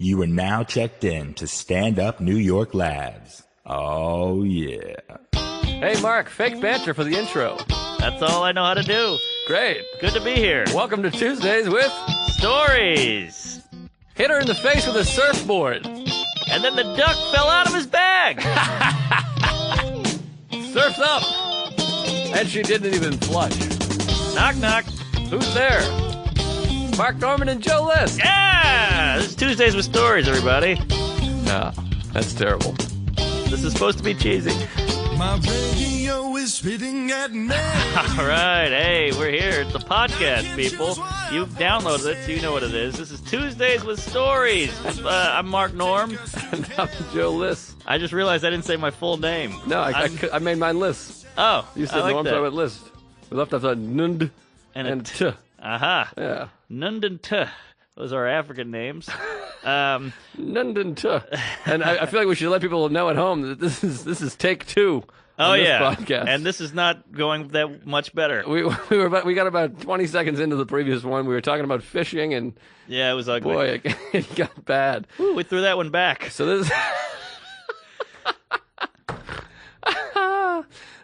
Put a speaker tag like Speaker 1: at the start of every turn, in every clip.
Speaker 1: You are now checked in to Stand Up New York Labs. Oh, yeah.
Speaker 2: Hey, Mark, fake banter for the intro.
Speaker 3: That's all I know how to do.
Speaker 2: Great.
Speaker 3: Good to be here.
Speaker 2: Welcome to Tuesdays with
Speaker 3: Stories.
Speaker 2: Hit her in the face with a surfboard.
Speaker 3: And then the duck fell out of his bag.
Speaker 2: Surf's up. And she didn't even flush.
Speaker 3: Knock, knock.
Speaker 2: Who's there? Mark Norman and Joe List.
Speaker 3: Yeah! This is Tuesdays with Stories, everybody.
Speaker 2: No, that's terrible.
Speaker 3: This is supposed to be cheesy.
Speaker 4: My radio is spitting at me.
Speaker 3: All right. Hey, we're here. It's a podcast, people. You've downloaded it, so you know what it is. This is Tuesdays with Stories. I'm Mark Norm.
Speaker 2: And I'm Joe List.
Speaker 3: I just realized I didn't say my full name.
Speaker 2: No, I made mine List.
Speaker 3: Oh,
Speaker 2: You said
Speaker 3: I like
Speaker 2: Norm, so I went List. We left off the Nund and T.
Speaker 3: Aha.
Speaker 2: Yeah.
Speaker 3: Nundan T. Those are African names.
Speaker 2: Nund and T. And I feel like we should let people know at home that this is take two.
Speaker 3: Oh,
Speaker 2: on this
Speaker 3: yeah.
Speaker 2: podcast.
Speaker 3: And this is not going that much better.
Speaker 2: We got about 20 seconds into the previous one. We were talking about fishing, and
Speaker 3: Yeah, it was ugly.
Speaker 2: boy, it got bad.
Speaker 3: Ooh, we threw that one back.
Speaker 2: So this,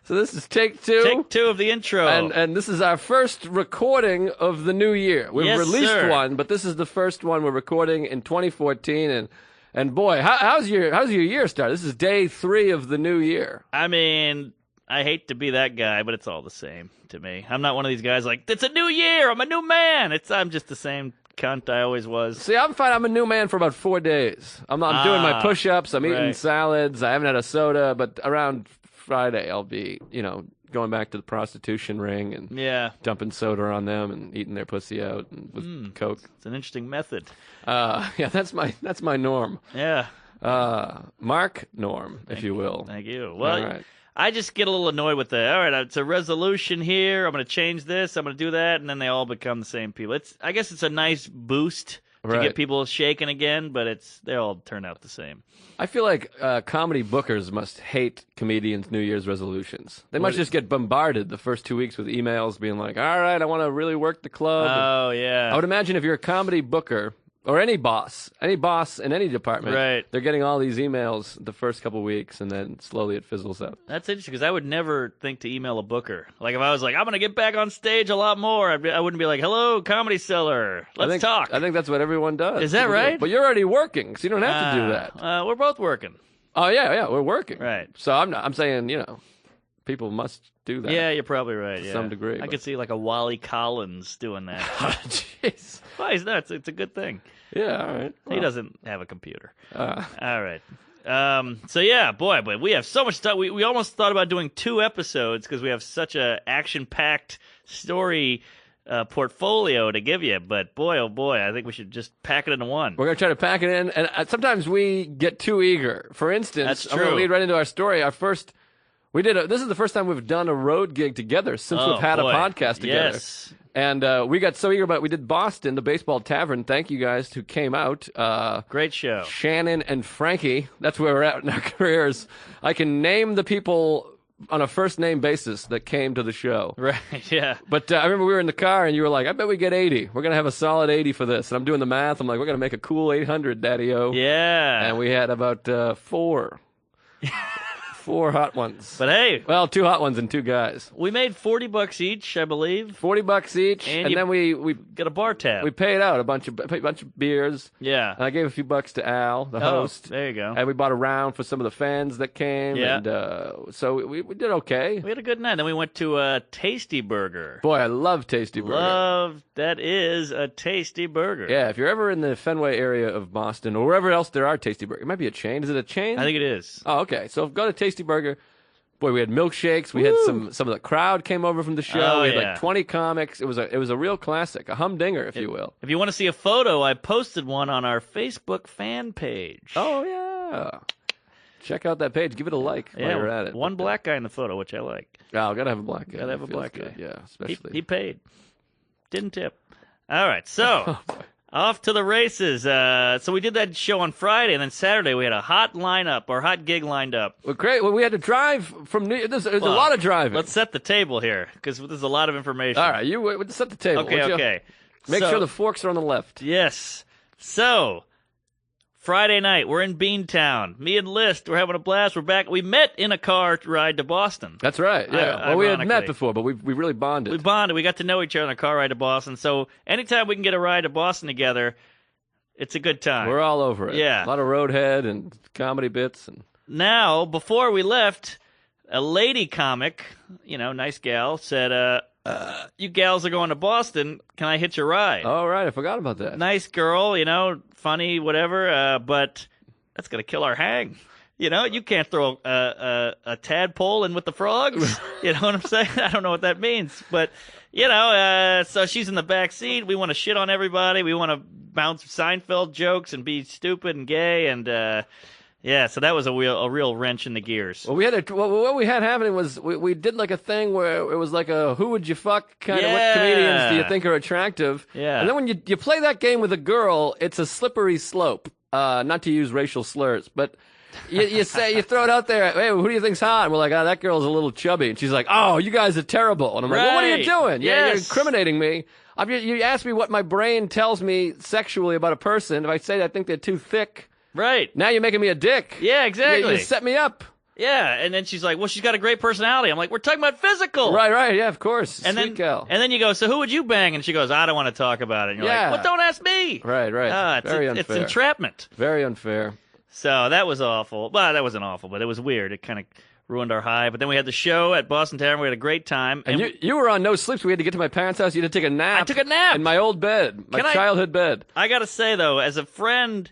Speaker 2: this is take two.
Speaker 3: Take two of the intro.
Speaker 2: And this is our first recording of the new year. We've
Speaker 3: Yes,
Speaker 2: released
Speaker 3: sir.
Speaker 2: one, but this is the first one we're recording in 2014. And boy, how's your year start? This is day 3 of the new year.
Speaker 3: I mean, I hate to be that guy, but it's all the same to me. I'm not one of these guys like, it's a new year, I'm a new man. I'm just the same cunt I always was.
Speaker 2: See, I'm fine. I'm a new man for about 4 days. I'm doing my push-ups. I'm eating
Speaker 3: right.
Speaker 2: salads. I haven't had a soda, but around Friday I'll be, going back to the prostitution ring and
Speaker 3: Yeah,
Speaker 2: dumping soda on them and eating their pussy out and with Coke.
Speaker 3: it's an interesting method.
Speaker 2: Yeah, that's my norm.
Speaker 3: Yeah,
Speaker 2: Mark Norm, if you will.
Speaker 3: thank you. Well,
Speaker 2: All right.
Speaker 3: I just get a little annoyed with all right, it's a resolution here. I'm going to change this. I'm going to do that. And then they all become the same people. I guess it's a nice boost to
Speaker 2: Right.
Speaker 3: get people shaking again, but they all turn out the same.
Speaker 2: I feel like comedy bookers must hate comedians' New Year's resolutions. They must just get bombarded the first 2 weeks with emails being like, all right, I want to really work the club.
Speaker 3: Oh, yeah.
Speaker 2: I would imagine if you're a comedy booker or any boss in any department,
Speaker 3: Right.
Speaker 2: they're getting all these emails the first couple weeks, and then slowly it fizzles out.
Speaker 3: That's interesting because I would never think to email a booker. Like if I was like, I'm going to get back on stage a lot more, I wouldn't be like, hello, Comedy Cellar, let's talk.
Speaker 2: I think that's what everyone does.
Speaker 3: Is that
Speaker 2: People do.
Speaker 3: right?
Speaker 2: But you're already working, so you don't have to do that.
Speaker 3: We're both working.
Speaker 2: Oh, yeah, we're working.
Speaker 3: Right.
Speaker 2: So I'm saying, people must do that.
Speaker 3: Yeah, you're probably right. Yeah.
Speaker 2: some degree,
Speaker 3: I
Speaker 2: but-
Speaker 3: could see like a Wally Collins doing that.
Speaker 2: Jeez.
Speaker 3: Well, he's nuts. It's a good thing.
Speaker 2: Yeah, all right.
Speaker 3: He
Speaker 2: Well,
Speaker 3: doesn't have a computer.
Speaker 2: uh,
Speaker 3: All right. So yeah, boy, but we have so much stuff. We almost thought about doing 2 episodes because we have such a action-packed story portfolio to give you. But boy, oh boy, I think we should just pack it into one.
Speaker 2: We're going to try to pack it in, and sometimes we get too eager. For instance,
Speaker 3: That's
Speaker 2: I'm going to
Speaker 3: true.
Speaker 2: lead right into our story. This is the first time we've done a road gig together since
Speaker 3: Oh,
Speaker 2: we've had
Speaker 3: boy.
Speaker 2: a podcast together.
Speaker 3: Yes.
Speaker 2: And we got so eager about it. We did Boston, the Baseball Tavern. Thank you guys who came out.
Speaker 3: Great show.
Speaker 2: Shannon and Frankie. That's where we're at in our careers. I can name the people on a first-name basis that came to the show.
Speaker 3: Right, yeah.
Speaker 2: But I remember we were in the car, and you were like, I bet we get 80. We're going to have a solid 80 for this. And I'm doing the math. I'm like, we're going to make a cool 800, Daddy-O.
Speaker 3: Yeah.
Speaker 2: And we had about 4. 4 hot ones.
Speaker 3: But hey,
Speaker 2: Well, 2 hot ones and 2 guys.
Speaker 3: we made $40 each, I believe.
Speaker 2: $40 each,
Speaker 3: And
Speaker 2: and
Speaker 3: you-
Speaker 2: then we
Speaker 3: Get a bar tab.
Speaker 2: paid out a bunch of beers.
Speaker 3: yeah.
Speaker 2: And I gave a few bucks to Al, the
Speaker 3: Oh,
Speaker 2: host.
Speaker 3: there you go.
Speaker 2: And we bought a round for some of the fans that came.
Speaker 3: Yeah.
Speaker 2: And so we did okay.
Speaker 3: We had a good night. Then we went to Tasty Burger.
Speaker 2: Boy, I love Tasty Burger.
Speaker 3: That is a tasty burger.
Speaker 2: Yeah, if you're ever in the Fenway area of Boston or wherever else there are Tasty Burger, it might be a chain. Is it a chain?
Speaker 3: I think it is.
Speaker 2: Oh, okay. So go to Tasty Burger. Boy, we had milkshakes. We had some of the crowd came over from the show.
Speaker 3: Oh,
Speaker 2: we had
Speaker 3: yeah.
Speaker 2: like 20 comics. It was a real classic, a humdinger, if you will.
Speaker 3: If you want to see a photo, I posted one on our Facebook fan page.
Speaker 2: Oh yeah. Check out that page. Give it a like while
Speaker 3: yeah.
Speaker 2: you're at it.
Speaker 3: One black guy in the photo, which I like.
Speaker 2: Oh, gotta have a black guy.
Speaker 3: Gotta have a
Speaker 2: It feels
Speaker 3: black
Speaker 2: good.
Speaker 3: guy.
Speaker 2: Yeah, especially.
Speaker 3: He paid. Didn't tip. All right, so off to the races. So we did that show on Friday, and then Saturday we had a hot gig lined up.
Speaker 2: Well, great. Well, we had to drive from New. There's a lot of driving.
Speaker 3: Let's set the table here because there's a lot of information.
Speaker 2: All right, you set the table.
Speaker 3: Okay,
Speaker 2: would you?
Speaker 3: okay.
Speaker 2: Make
Speaker 3: So-
Speaker 2: sure the forks are on the left.
Speaker 3: Yes. So Friday night, we're in Beantown. Me and List, we're having a blast. We're back. We met in a car ride to Boston.
Speaker 2: That's right. Yeah. Well, we had met
Speaker 3: Ironically.
Speaker 2: before, but we really bonded.
Speaker 3: We bonded. We got to know each other on a car ride to Boston. So anytime we can get a ride to Boston together, it's a good time.
Speaker 2: We're all over it.
Speaker 3: Yeah.
Speaker 2: A lot of roadhead and comedy bits. And
Speaker 3: Now, before we left, a lady comic, nice gal, said, you gals are going to Boston. Can I hitch a ride?
Speaker 2: all right, I forgot about that.
Speaker 3: Nice girl, funny, whatever, but that's going to kill our hang. You can't throw a tadpole in with the frogs. You know what I'm saying? I don't know what that means. But, so she's in the back seat. We want to shit on everybody. We want to bounce Seinfeld jokes and be stupid and gay. And, so that was a real wrench in the gears.
Speaker 2: Well, what we had happening was we did like a thing where it was like a who would you fuck kind of what comedians do you think are attractive?
Speaker 3: Yeah.
Speaker 2: And then when you play that game with a girl, it's a slippery slope. Not to use racial slurs, but you throw it out there. Hey, who do you think's hot? And we're like, that girl's a little chubby, and she's like, oh, you guys are terrible. And I'm like, well, what are you doing? Yeah, you're incriminating me. You asked me what my brain tells me sexually about a person. If I say I think they're too thick.
Speaker 3: Right.
Speaker 2: Now you're making me a dick.
Speaker 3: Yeah, exactly.
Speaker 2: You set me up.
Speaker 3: Yeah, and then she's like, well, she's got a great personality. I'm like, we're talking about physical.
Speaker 2: Right, yeah, of course.
Speaker 3: And
Speaker 2: Sweet gal.
Speaker 3: then you go, so who would you bang? And she goes, I don't want to talk about it. And you're
Speaker 2: Yeah.
Speaker 3: like, well, don't ask me.
Speaker 2: Right. Very unfair.
Speaker 3: It's entrapment.
Speaker 2: Very unfair.
Speaker 3: So that was awful. Well, that wasn't awful, but it was weird. It kind of ruined our high. But then we had the show at Boston Tavern. We had a great time.
Speaker 2: And you were on no sleep, so we had to get to my parents' house. You had to take a nap.
Speaker 3: I took a nap.
Speaker 2: In my old bed. My childhood bed.
Speaker 3: I got to say, though, as a friend,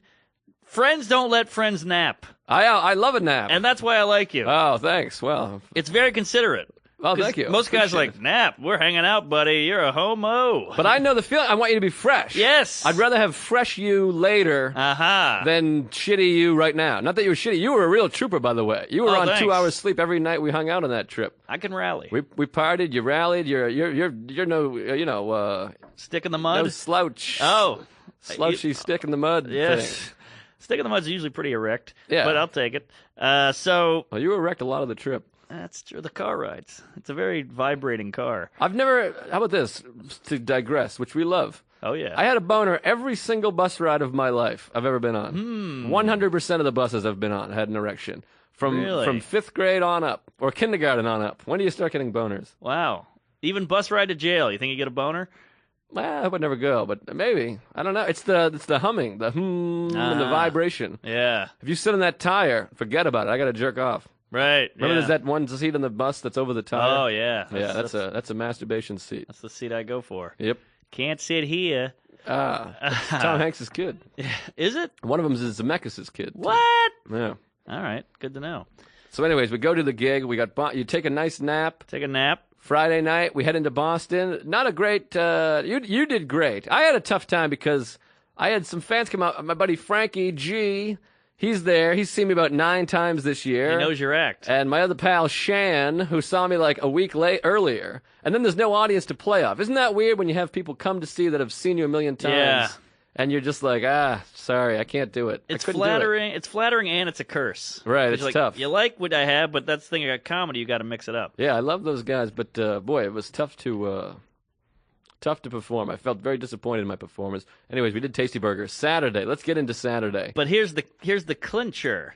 Speaker 3: friends don't let friends nap.
Speaker 2: I love a nap.
Speaker 3: And that's why I like you.
Speaker 2: Oh, thanks. Well.
Speaker 3: It's very considerate.
Speaker 2: Oh, thank you.
Speaker 3: Most guys are
Speaker 2: Appreciate
Speaker 3: like, nap, we're hanging out, buddy. You're a homo.
Speaker 2: But I know the feeling. I want you to be fresh.
Speaker 3: Yes.
Speaker 2: I'd rather have fresh you later than shitty you right now. Not that you were shitty. You were a real trooper, by the way. You were on
Speaker 3: thanks.
Speaker 2: 2 hours sleep every night we hung out on that trip.
Speaker 3: I can rally.
Speaker 2: We partied. You rallied. You're no
Speaker 3: Stick in the mud.
Speaker 2: no slouch.
Speaker 3: Oh.
Speaker 2: Slouchy stick in the mud.
Speaker 3: Yes.
Speaker 2: thing.
Speaker 3: Stick in the mud's usually pretty erect.
Speaker 2: Yeah.
Speaker 3: But I'll take it. So
Speaker 2: Well, you were wrecked a lot of the trip.
Speaker 3: that's true. The car rides. It's a very vibrating car.
Speaker 2: I've never. How about this? To digress, which we love.
Speaker 3: Oh, yeah.
Speaker 2: I had a boner every single bus ride of my life I've ever been on. 100% of the buses I've been on had an erection.
Speaker 3: Really?
Speaker 2: From 5th grade on up, or kindergarten on up. When do you start getting boners?
Speaker 3: Wow. Even bus ride to jail. You think you get a boner?
Speaker 2: Well, I would never go, but maybe. I don't know. It's the humming, the and the vibration.
Speaker 3: Yeah.
Speaker 2: If you sit on that tire, forget about it. I got to jerk off.
Speaker 3: Right.
Speaker 2: Remember,
Speaker 3: yeah.
Speaker 2: there's that one seat on the bus that's over the tire.
Speaker 3: Oh, yeah.
Speaker 2: That's a masturbation seat.
Speaker 3: That's the seat I go for.
Speaker 2: Yep.
Speaker 3: Can't sit here.
Speaker 2: Tom Hanks' kid.
Speaker 3: Is it?
Speaker 2: One of them is Zemeckis' kid.
Speaker 3: What?
Speaker 2: Yeah.
Speaker 3: All right. Good to know.
Speaker 2: So, anyways, we go to the gig. You take a nice nap.
Speaker 3: Take a nap.
Speaker 2: Friday night, we head into Boston. Not a great. You did great. I had a tough time because I had some fans come out. My buddy Frankie G. He's there. He's seen me about 9 times this year.
Speaker 3: He knows your act.
Speaker 2: And my other pal Shan, who saw me like a week earlier. And then there's no audience to play off. Isn't that weird when you have people come to see that have seen you a million times?
Speaker 3: Yeah.
Speaker 2: And you're just like, sorry, I can't do it.
Speaker 3: It's
Speaker 2: I couldn't do it.
Speaker 3: flattering. It's flattering, and it's a curse.
Speaker 2: Right,
Speaker 3: 'Cause
Speaker 2: it's
Speaker 3: you're like,
Speaker 2: tough.
Speaker 3: You like what I have, but that's the thing about comedy. You got to mix it up.
Speaker 2: Yeah, I love those guys, but boy, it was tough to perform. I felt very disappointed in my performance. Anyways, we did Tasty Burger Saturday. Let's get into Saturday.
Speaker 3: But here's the clincher.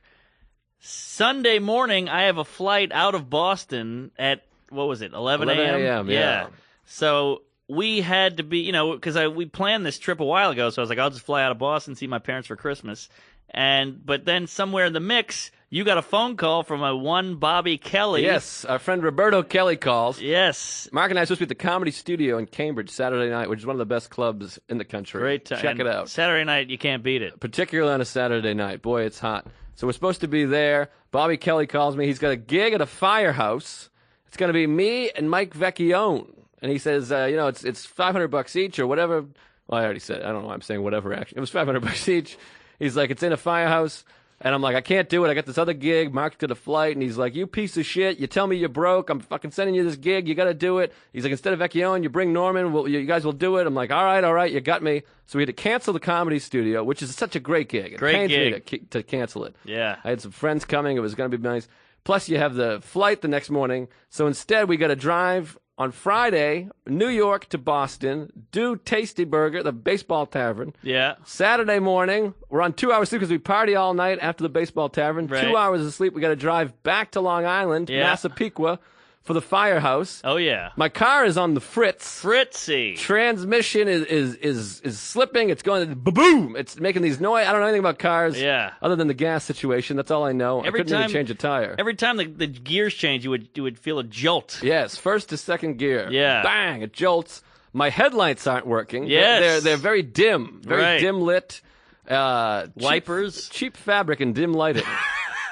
Speaker 3: Sunday morning, I have a flight out of Boston at what was it, 11 a.m.
Speaker 2: 11 a.m., yeah.
Speaker 3: So we had to be, because we planned this trip a while ago. So I was like, I'll just fly out of Boston, see my parents for Christmas. But then somewhere in the mix, you got a phone call from a one Bobby Kelly.
Speaker 2: Yes, our friend Roberto Kelly calls.
Speaker 3: Yes.
Speaker 2: Mark and I are supposed to be at the Comedy Studio in Cambridge Saturday night, which is one of the best clubs in the country.
Speaker 3: Great time.
Speaker 2: Check it out.
Speaker 3: Saturday night, you can't beat it.
Speaker 2: Particularly on a Saturday night. Boy, it's hot. So we're supposed to be there. Bobby Kelly calls me. He's got a gig at a firehouse. It's going to be me and Mike Vecchione. And he says, it's $500 each or whatever. Well, I already said it. I don't know why I'm saying whatever, actually. It was $500 each. He's like, it's in a firehouse. And I'm like, I can't do it. I got this other gig. Mark's got a flight. And he's like, you piece of shit. You tell me you're broke. I'm fucking sending you this gig. You got to do it. He's like, instead of Vecchione, you bring Norman. You guys will do it. I'm like, all right. You got me. So we had to cancel the Comedy Studio, which is such a great gig. It pains me to cancel it.
Speaker 3: Yeah.
Speaker 2: I had some friends coming. It was going to be nice. Plus, you have the flight the next morning. So instead, we got to drive on Friday, New York to Boston, do Tasty Burger, the baseball tavern.
Speaker 3: Yeah.
Speaker 2: Saturday morning, we're on 2 hours sleep because we party all night after the baseball tavern.
Speaker 3: Right.
Speaker 2: 2 hours of sleep. We got to drive back to Long Island,
Speaker 3: Yeah.
Speaker 2: Massapequa, for the firehouse.
Speaker 3: Oh, yeah.
Speaker 2: My car is on the fritz.
Speaker 3: Fritzy.
Speaker 2: Transmission is slipping. It's going boom. It's making these noise. I don't know anything about cars.
Speaker 3: Yeah.
Speaker 2: Other than the gas situation, that's all I know.
Speaker 3: Every
Speaker 2: I couldn't
Speaker 3: time-
Speaker 2: even change a tire.
Speaker 3: Every time the gears change, you would feel a jolt.
Speaker 2: Yes, first to second gear.
Speaker 3: Yeah.
Speaker 2: Bang! It jolts. My headlights aren't working.
Speaker 3: Yes.
Speaker 2: They're very dim, very
Speaker 3: Right.
Speaker 2: dim lit.
Speaker 3: Wipers.
Speaker 2: cheap fabric and dim lighting.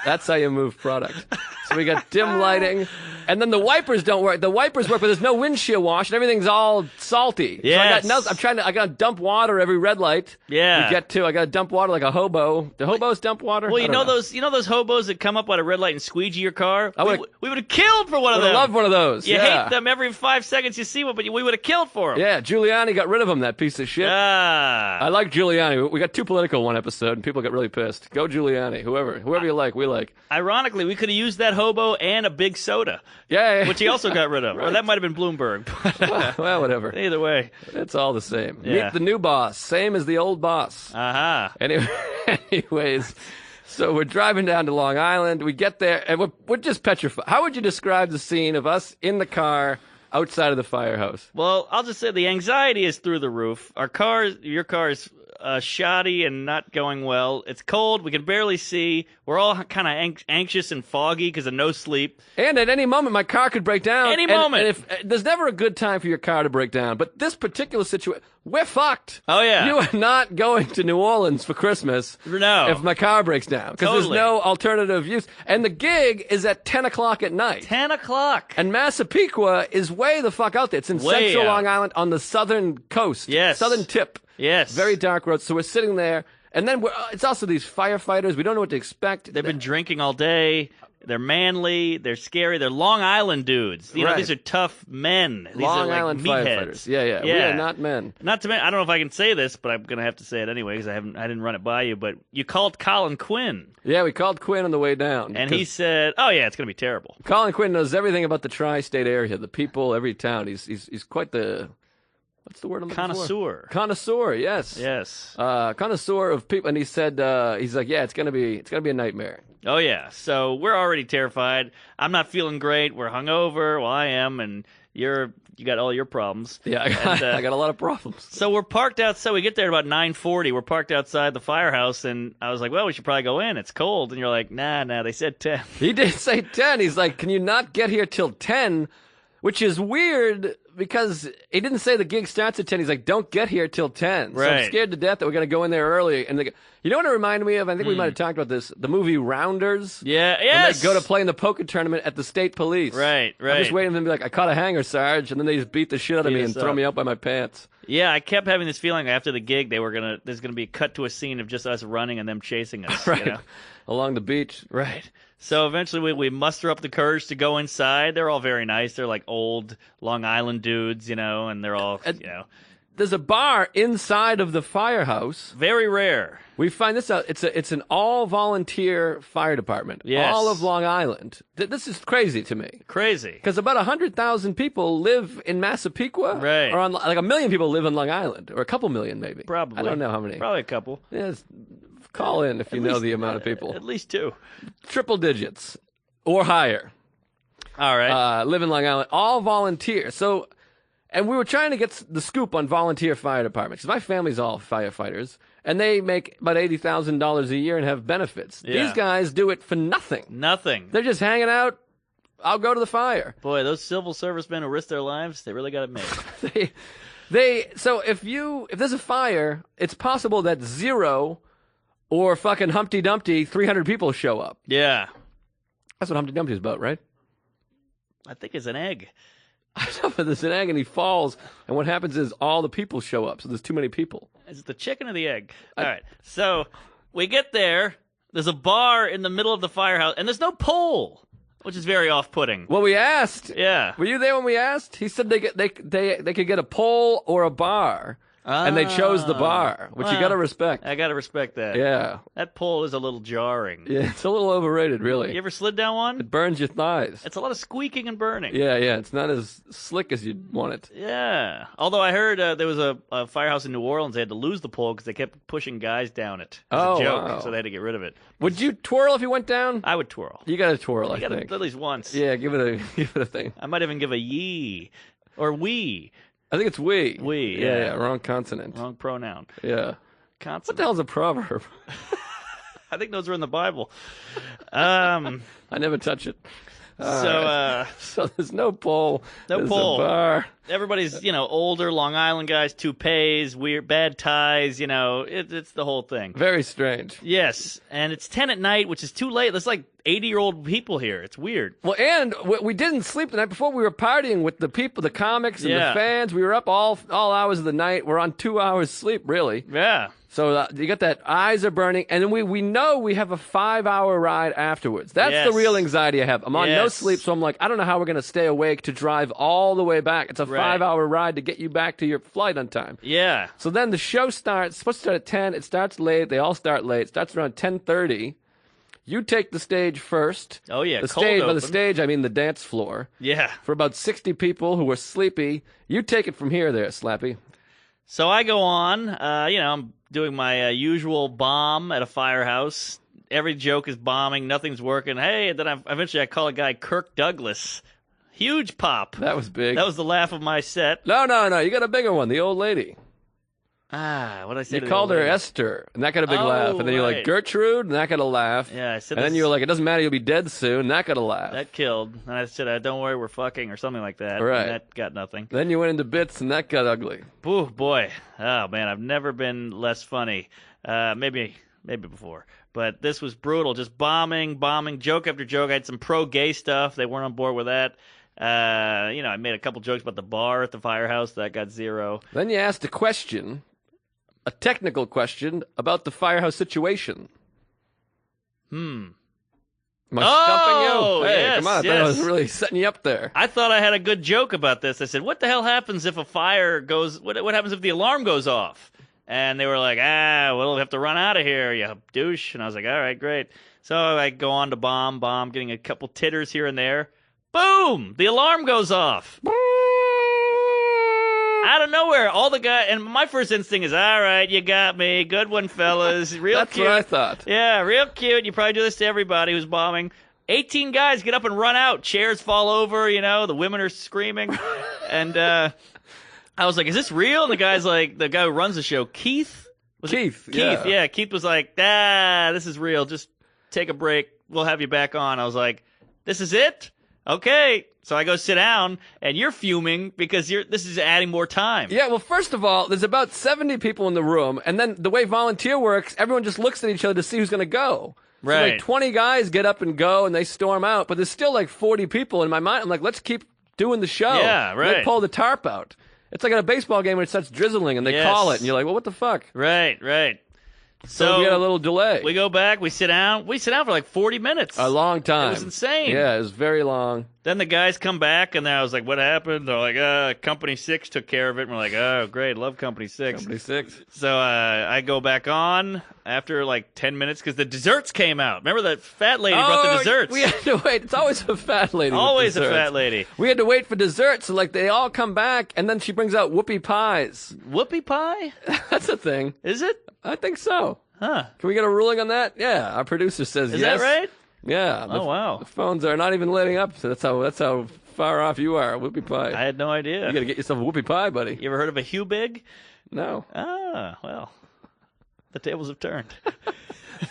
Speaker 2: That's how you move product. So we got dim lighting, and then the wipers don't work. The wipers work, but there's no windshield wash, and everything's all salty.
Speaker 3: Yes.
Speaker 2: So I got to dump water every red light.
Speaker 3: Yeah.
Speaker 2: We get to. I got to dump water like a hobo. Do hobos dump water?
Speaker 3: Well,
Speaker 2: I
Speaker 3: you
Speaker 2: don't
Speaker 3: know those hobos that come up at a red light and squeegee your car?
Speaker 2: I would've-
Speaker 3: We would have killed for one of
Speaker 2: I
Speaker 3: them.
Speaker 2: love one of those.
Speaker 3: You
Speaker 2: yeah.
Speaker 3: hate them every 5 seconds you see one, but we would have killed for them.
Speaker 2: Yeah, Giuliani got rid of him, that piece of shit. I
Speaker 3: Ah.
Speaker 2: like Giuliani. We got too political one episode, and people got really pissed. Go Giuliani. Whoever you like, we like.
Speaker 3: Ironically, we could have used that hobo and a big soda,
Speaker 2: Yeah.
Speaker 3: which he also got rid of. Or that might have been Bloomberg.
Speaker 2: well, whatever.
Speaker 3: Either way.
Speaker 2: It's all the same.
Speaker 3: Yeah.
Speaker 2: Meet the new boss. Same as the old boss.
Speaker 3: Aha.
Speaker 2: Anyways, so we're driving down to Long Island. We get there, and we're just petrified. How would you describe the scene of us in the car outside of the firehouse?
Speaker 3: Well, I'll just say the anxiety is through the roof. Your car is shoddy and not going well. It's cold. We can barely see. We're all kind of anxious and foggy because of no sleep.
Speaker 2: And at any moment, my car could break down.
Speaker 3: Any
Speaker 2: And-
Speaker 3: moment.
Speaker 2: And if there's never a good time for your car to break down, but this particular situation, we're fucked.
Speaker 3: Oh, yeah.
Speaker 2: You are not going to New Orleans for Christmas.
Speaker 3: No.
Speaker 2: If my car breaks down, because
Speaker 3: Totally.
Speaker 2: there's no alternative use. And the gig is at 10 o'clock at night.
Speaker 3: 10 o'clock.
Speaker 2: And Massapequa is way the fuck out there. It's in
Speaker 3: Way
Speaker 2: central
Speaker 3: out.
Speaker 2: Long Island on the southern coast.
Speaker 3: Yes.
Speaker 2: Southern tip.
Speaker 3: Yes.
Speaker 2: Very dark roads. So we're sitting there, and then it's also these firefighters. We don't know what to expect.
Speaker 3: They've been drinking all day. They're manly. They're scary. They're Long Island dudes. You know,
Speaker 2: Right.
Speaker 3: these are tough men. These
Speaker 2: Long
Speaker 3: are like
Speaker 2: Island
Speaker 3: meatheads.
Speaker 2: firefighters. Yeah. We are not men.
Speaker 3: Not to mention, I don't know if I can say this, but I'm gonna have to say it anyway because I didn't run it by you. But you called Colin Quinn,
Speaker 2: Yeah, we called Quinn on the way down.
Speaker 3: and he
Speaker 2: because
Speaker 3: said, "Oh yeah, it's gonna be terrible."
Speaker 2: Colin Quinn knows everything about the tri-state area, the people, every town. He's quite the what's the word I'm looking for?
Speaker 3: Connoisseur.
Speaker 2: Connoisseur, yes.
Speaker 3: Yes.
Speaker 2: Connoisseur of people, and he said he's like, yeah, it's gonna be a nightmare.
Speaker 3: Oh yeah. So we're already terrified. I'm not feeling great. We're hungover. Well, I am, and you got all your problems.
Speaker 2: Yeah, I got a lot of problems.
Speaker 3: So we're parked outside. We get there at about 9:40. We're parked outside the firehouse, and I was like, "Well, we should probably go in. It's cold." And you're like, "Nah. They said 10."
Speaker 2: He did say 10. He's like, can you not get here till 10? Which is weird because he didn't say the gig starts at 10. He's like, don't get here till 10. So I'm
Speaker 3: Right.
Speaker 2: scared to death that we're going to go in there early. And you know what it reminded me of? I think we might have talked about this. The movie Rounders.
Speaker 3: Yeah.
Speaker 2: When
Speaker 3: Yes.
Speaker 2: they go to play in the poker tournament at the state police.
Speaker 3: Right.
Speaker 2: I'm just waiting for them to be like, I caught a hanger, Sarge. And then they just beat the shit out of
Speaker 3: Beat
Speaker 2: me
Speaker 3: us
Speaker 2: and throw
Speaker 3: up.
Speaker 2: me out by my pants.
Speaker 3: Yeah, I kept having this feeling after the gig there's gonna be a cut to a scene of just us running and them chasing us.
Speaker 2: Right.
Speaker 3: You know?
Speaker 2: Along the beach.
Speaker 3: Right. So eventually we muster up the courage to go inside. They're all very nice. They're like old Long Island dudes, you know, and they're all, you know,
Speaker 2: There's a bar inside of the firehouse.
Speaker 3: very rare.
Speaker 2: We find this out. It's an all volunteer fire department.
Speaker 3: Yes.
Speaker 2: All of Long Island. This is crazy to me
Speaker 3: Crazy.
Speaker 2: because about 100,000 people live in Massapequa.
Speaker 3: Right.
Speaker 2: Or like 1 million people live in Long Island, or a couple million maybe.
Speaker 3: Probably.
Speaker 2: I don't know how many.
Speaker 3: Probably a couple.
Speaker 2: Yes. Call in if you know the amount of people.
Speaker 3: At least 2.
Speaker 2: Triple digits or higher.
Speaker 3: All right.
Speaker 2: Live in Long Island. All volunteer. So, and we were trying to get the scoop on volunteer fire departments. 'Cause my family's all firefighters, and they make about $80,000 a year and have benefits.
Speaker 3: Yeah.
Speaker 2: These guys do it for nothing.
Speaker 3: Nothing.
Speaker 2: They're just hanging out. I'll go to the fire.
Speaker 3: Boy, those civil servicemen who risk their lives, they really got it made.
Speaker 2: So if there's a fire, it's possible that 0 or fucking Humpty Dumpty 300 people show up.
Speaker 3: Yeah.
Speaker 2: That's what Humpty Dumpty's about, right?
Speaker 3: I think it's an egg.
Speaker 2: There's an egg and he falls, and what happens is all the people show up, so there's too many people.
Speaker 3: Is it the chicken or the egg? All right. So we get there. There's a bar in the middle of the firehouse, and there's no pole, which is very off-putting.
Speaker 2: Well, we asked.
Speaker 3: Yeah.
Speaker 2: Were you there when we asked? He said they could get a pole or a bar. and they chose the bar, which you
Speaker 3: Well,
Speaker 2: got to respect.
Speaker 3: I got to respect that.
Speaker 2: Yeah.
Speaker 3: That pole is a little jarring.
Speaker 2: Yeah, it's a little overrated, really.
Speaker 3: You ever slid down one?
Speaker 2: It burns your thighs.
Speaker 3: It's a lot of squeaking and burning.
Speaker 2: Yeah, it's not as slick as you'd want it.
Speaker 3: Yeah. Although I heard there was a firehouse in New Orleans. They had to lose the pole because they kept pushing guys down it as
Speaker 2: Oh,
Speaker 3: a joke.
Speaker 2: wow.
Speaker 3: So they had to get rid of it.
Speaker 2: Would you twirl if you went down?
Speaker 3: I would twirl.
Speaker 2: You got to twirl, I
Speaker 3: I got
Speaker 2: think.
Speaker 3: at least once.
Speaker 2: Yeah, give it a thing.
Speaker 3: I might even give a yee or wee.
Speaker 2: I think it's we.
Speaker 3: We,
Speaker 2: Yeah,
Speaker 3: yeah.
Speaker 2: wrong consonant.
Speaker 3: Wrong pronoun.
Speaker 2: Yeah. What
Speaker 3: Consonant.
Speaker 2: the hell's a proverb?
Speaker 3: I think those are in the Bible.
Speaker 2: I never touch it. So there's no pole.
Speaker 3: No
Speaker 2: there's
Speaker 3: pole.
Speaker 2: A bar.
Speaker 3: Everybody's, older Long Island guys, toupees, weird, bad ties, it's the whole thing.
Speaker 2: Very strange.
Speaker 3: Yes, and it's 10 at night, which is too late. There's like 80-year-old people here. It's weird.
Speaker 2: Well, and we didn't sleep the night before. We were partying with the people, the comics, and
Speaker 3: Yeah.
Speaker 2: the fans. We were up all hours of the night. We're on 2 hours sleep, really.
Speaker 3: Yeah.
Speaker 2: So you got that eyes are burning, and then we know we have a 5-hour ride afterwards. That's
Speaker 3: Yes.
Speaker 2: the real anxiety I have. I'm on no
Speaker 3: Yes.
Speaker 2: sleep, so I'm like, I don't know how we're going to stay awake to drive all the way back. It's a
Speaker 3: Right.
Speaker 2: 5-hour ride to get you back to your flight on time.
Speaker 3: Yeah.
Speaker 2: So then the show starts. It's supposed to start at 10. It starts late. They all start late. It starts around 10:30. You take the stage first.
Speaker 3: Oh, yeah,
Speaker 2: The
Speaker 3: cold
Speaker 2: stage, by the
Speaker 3: open.
Speaker 2: stage, I mean the dance floor.
Speaker 3: Yeah.
Speaker 2: For about 60 people who were sleepy. You take it from here there, Slappy.
Speaker 3: So I go on, I'm doing my usual bomb at a firehouse. Every joke is bombing. Nothing's working. Hey, and then eventually I call a guy Kirk Douglas. Huge pop.
Speaker 2: That was big.
Speaker 3: That was the laugh of my set.
Speaker 2: No. You got a bigger one. The old lady.
Speaker 3: What did I say
Speaker 2: You
Speaker 3: to the
Speaker 2: called
Speaker 3: old
Speaker 2: her
Speaker 3: lady?
Speaker 2: Esther, and that got a big
Speaker 3: Oh,
Speaker 2: laugh. And then you're like,
Speaker 3: right.
Speaker 2: Gertrude, and that got a laugh.
Speaker 3: Yeah, I said
Speaker 2: And then
Speaker 3: this-
Speaker 2: you were like, it doesn't matter, you'll be dead soon, and that got a laugh.
Speaker 3: That killed. And I said, don't worry, we're fucking, or something like that.
Speaker 2: Right.
Speaker 3: And that got nothing.
Speaker 2: Then you went into bits, and that got ugly.
Speaker 3: Ooh, boy. Oh, man, I've never been less funny. Maybe before. But this was brutal. Just bombing, joke after joke. I had some pro-gay stuff. They weren't on board with that. I made a couple jokes about the bar at the firehouse. That got 0.
Speaker 2: Then you asked a technical question about the firehouse situation. Am I
Speaker 3: Oh,
Speaker 2: stumping you? Hey,
Speaker 3: yes,
Speaker 2: come on. I thought I was
Speaker 3: yes.
Speaker 2: really setting you up there.
Speaker 3: I thought I had a good joke about this. I said, what the hell happens if a fire goes... What happens if the alarm goes off? And they were like, we'll have to run out of here, you douche. And I was like, all right, great. So I go on to bomb, getting a couple titters here and there. Boom! The alarm goes off. Out of nowhere, all the guys... And my first instinct is, all right, you got me. Good one, fellas. Real
Speaker 2: That's
Speaker 3: cute.
Speaker 2: what I thought.
Speaker 3: Yeah, real cute. You probably do this to everybody who's bombing. 18 guys get up and run out. Chairs fall over, the women are screaming. And I was like, is this real? And the guy's like, the guy who runs the show, Keith?
Speaker 2: Keith,
Speaker 3: Keith, yeah. Keith was like, this is real. Just take a break. We'll have you back on. I was like, this is it? Okay. So I go sit down, and you're fuming because this is adding more time.
Speaker 2: Yeah, well, first of all, there's about 70 people in the room, and then the way volunteer works, everyone just looks at each other to see who's going to go. So
Speaker 3: Right.
Speaker 2: like 20 guys get up and go, and they storm out, but there's still like 40 people in my mind. I'm like, let's keep doing the show.
Speaker 3: Yeah, right.
Speaker 2: They pull the tarp out. It's like at a baseball game when it starts drizzling, and they
Speaker 3: Yes.
Speaker 2: call it, and you're like, well, what the fuck?
Speaker 3: Right.
Speaker 2: So we had a little delay.
Speaker 3: We go back, we sit down. We sit down for like 40 minutes.
Speaker 2: A long time.
Speaker 3: It was insane.
Speaker 2: Yeah, it was very long.
Speaker 3: Then the guys come back, and I was like, what happened? They're like, Company 6 took care of it. And we're like, oh, great, love Company 6.
Speaker 2: Company 6.
Speaker 3: So I go back on after like 10 minutes because the desserts came out. Remember that fat lady brought the desserts?
Speaker 2: We had to wait. It's always a fat lady. with
Speaker 3: Always a
Speaker 2: desserts.
Speaker 3: fat lady.
Speaker 2: We had to wait for desserts, so like they all come back, and then she brings out whoopie pies.
Speaker 3: Whoopie pie?
Speaker 2: That's a thing.
Speaker 3: Is it?
Speaker 2: I think so.
Speaker 3: Huh.
Speaker 2: Can we get a ruling on that? Yeah, our producer says
Speaker 3: Is
Speaker 2: yes.
Speaker 3: that right?
Speaker 2: Yeah.
Speaker 3: Oh, wow.
Speaker 2: The phones are not even lighting up. So that's how far off you are. Whoopie pie.
Speaker 3: I had no idea.
Speaker 2: You got to get yourself a whoopie pie, buddy.
Speaker 3: You ever heard of a Hugh Big?
Speaker 2: No,
Speaker 3: Well, the tables have turned.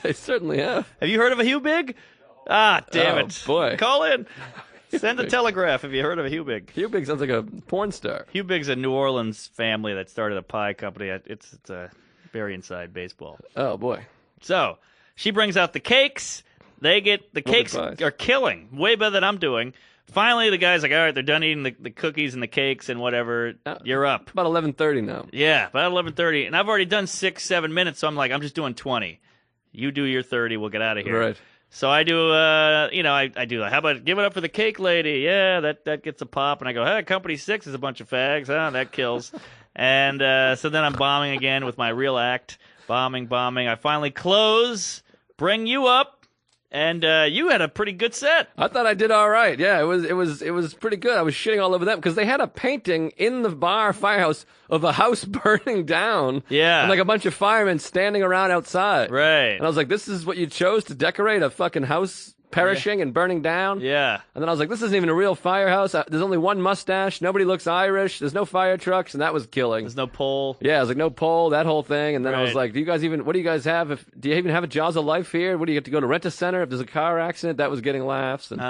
Speaker 2: they certainly have.
Speaker 3: Have you heard of a Hugh Big? Damn
Speaker 2: Oh,
Speaker 3: it.
Speaker 2: boy.
Speaker 3: Call in. Send a
Speaker 2: Big.
Speaker 3: telegraph if you heard of a Hugh Big.
Speaker 2: Hugh Big sounds like a porn star.
Speaker 3: Hugh Big's a New Orleans family that started a pie company. It's a very inside baseball.
Speaker 2: Oh boy.
Speaker 3: So she brings out the cakes. The cakes
Speaker 2: pies.
Speaker 3: are killing, way better than I'm doing. Finally, the guy's like, all right, they're done eating the cookies and the cakes and whatever. You're up.
Speaker 2: About 11:30 now.
Speaker 3: Yeah, about 11:30, and I've already done 6-7 minutes, so I'm like, I'm just doing 20. You do your 30, we'll get out of here.
Speaker 2: Right.
Speaker 3: So I do, I do. How about give it up for the cake lady? Yeah, that gets a pop. And I go, hey, Company 6 is a bunch of fags. Huh? That kills. And so then I'm bombing again with my real act. Bombing. I finally close, bring you up, and you had a pretty good set.
Speaker 2: I thought I did all right. Yeah, it was pretty good. I was shitting all over them because they had a painting in the firehouse of a house burning down.
Speaker 3: Yeah.
Speaker 2: And like a bunch of firemen standing around outside.
Speaker 3: Right.
Speaker 2: And I was like, this is what you chose to decorate a fucking house perishing and burning down?
Speaker 3: Yeah.
Speaker 2: And then I was like, this isn't even a real firehouse. There's only one mustache. Nobody looks Irish. There's no fire trucks. And that was killing.
Speaker 3: There's no pole.
Speaker 2: Yeah, I was like, no pole, that whole thing. And then I was
Speaker 3: Right.
Speaker 2: like, what do you guys have? Do you even have a Jaws of Life here? What do you have to go to rent a center if there's a car accident? That was getting laughs. And,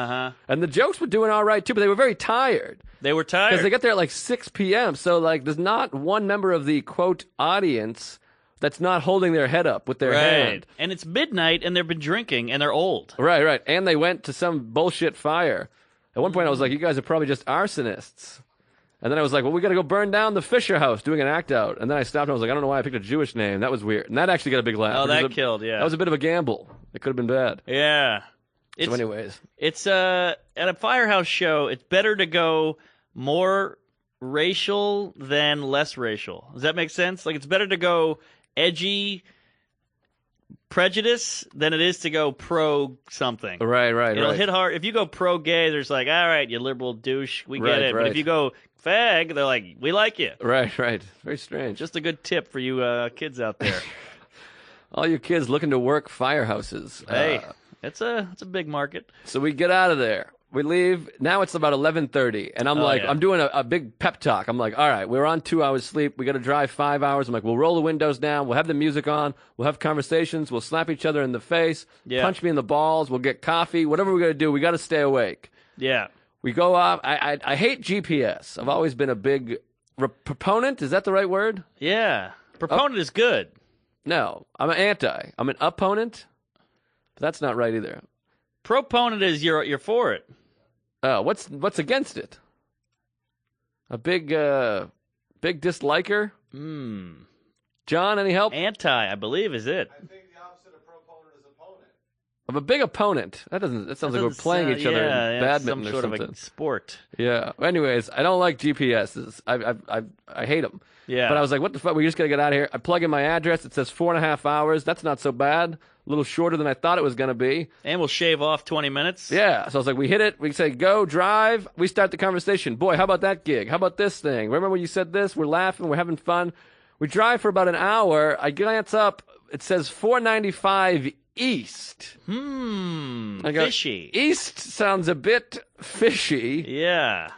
Speaker 2: and the jokes were doing all right, too, but they were very tired.
Speaker 3: They were tired.
Speaker 2: Because they got there at like 6 p.m. So, like, there's not one member of the, quote, audience that's not holding their head up with their hand.
Speaker 3: And it's midnight, and they've been drinking, and they're old.
Speaker 2: Right. And they went to some bullshit fire. At one point, I was like, you guys are probably just arsonists. And then I was like, well, we got to go burn down the Fisher House, doing an act out. And then I stopped and I was like, I don't know why I picked a Jewish name. That was weird. And that actually got a big laugh.
Speaker 3: Oh, that killed, yeah.
Speaker 2: That was a bit of a gamble. It could have been bad.
Speaker 3: Yeah.
Speaker 2: So anyways.
Speaker 3: It's at a firehouse show, it's better to go more racial than less racial. Does that make sense? Like, it's better to go edgy prejudice than it is to go pro something.
Speaker 2: Right.
Speaker 3: It'll hit hard. If you go pro gay, there's like, all right, you liberal douche, we get it. But if you go fag, they're like, we like you.
Speaker 2: Right. Very strange.
Speaker 3: Just a good tip for you kids out there.
Speaker 2: All you kids looking to work firehouses.
Speaker 3: Hey, it's a big market.
Speaker 2: So we get out of there. We leave. Now it's about 11:30, and I'm like,
Speaker 3: yeah.
Speaker 2: I'm doing a big pep talk. I'm like, all right, we're on 2 hours sleep. We got to drive 5 hours. I'm like, we'll roll the windows down. We'll have the music on. We'll have conversations. We'll slap each other in the face.
Speaker 3: Yeah.
Speaker 2: Punch me in the balls. We'll get coffee. Whatever we got to do, we got to stay awake.
Speaker 3: Yeah.
Speaker 2: We go up. I hate GPS. I've always been a big proponent. Is that the right word?
Speaker 3: Yeah. Proponent is good.
Speaker 2: No, I'm an anti. I'm an opponent. But that's not right either.
Speaker 3: Proponent is you're for it.
Speaker 2: What's against it? A big disliker? John, any help?
Speaker 3: Anti, I believe, is it.
Speaker 5: I think the opposite of proponent is opponent.
Speaker 2: Of a big opponent. That sounds like we're playing each other in badminton
Speaker 3: some sort
Speaker 2: or something.
Speaker 3: of a sport.
Speaker 2: Yeah. Anyways, I don't like GPSs. I hate them.
Speaker 3: Yeah.
Speaker 2: But I was like, what the fuck? We just gotta get out of here. I plug in my address. It says 4.5 hours. That's not so bad. A little shorter than I thought it was gonna be.
Speaker 3: And we'll shave off 20 minutes.
Speaker 2: Yeah. So I was like, we hit it. We say go, drive. We start the conversation. Boy, how about that gig? How about this thing? Remember when you said this? We're laughing. We're having fun. We drive for about an hour. I glance up. It says 495 East. I go,
Speaker 3: Fishy.
Speaker 2: East sounds a bit fishy.
Speaker 3: Yeah.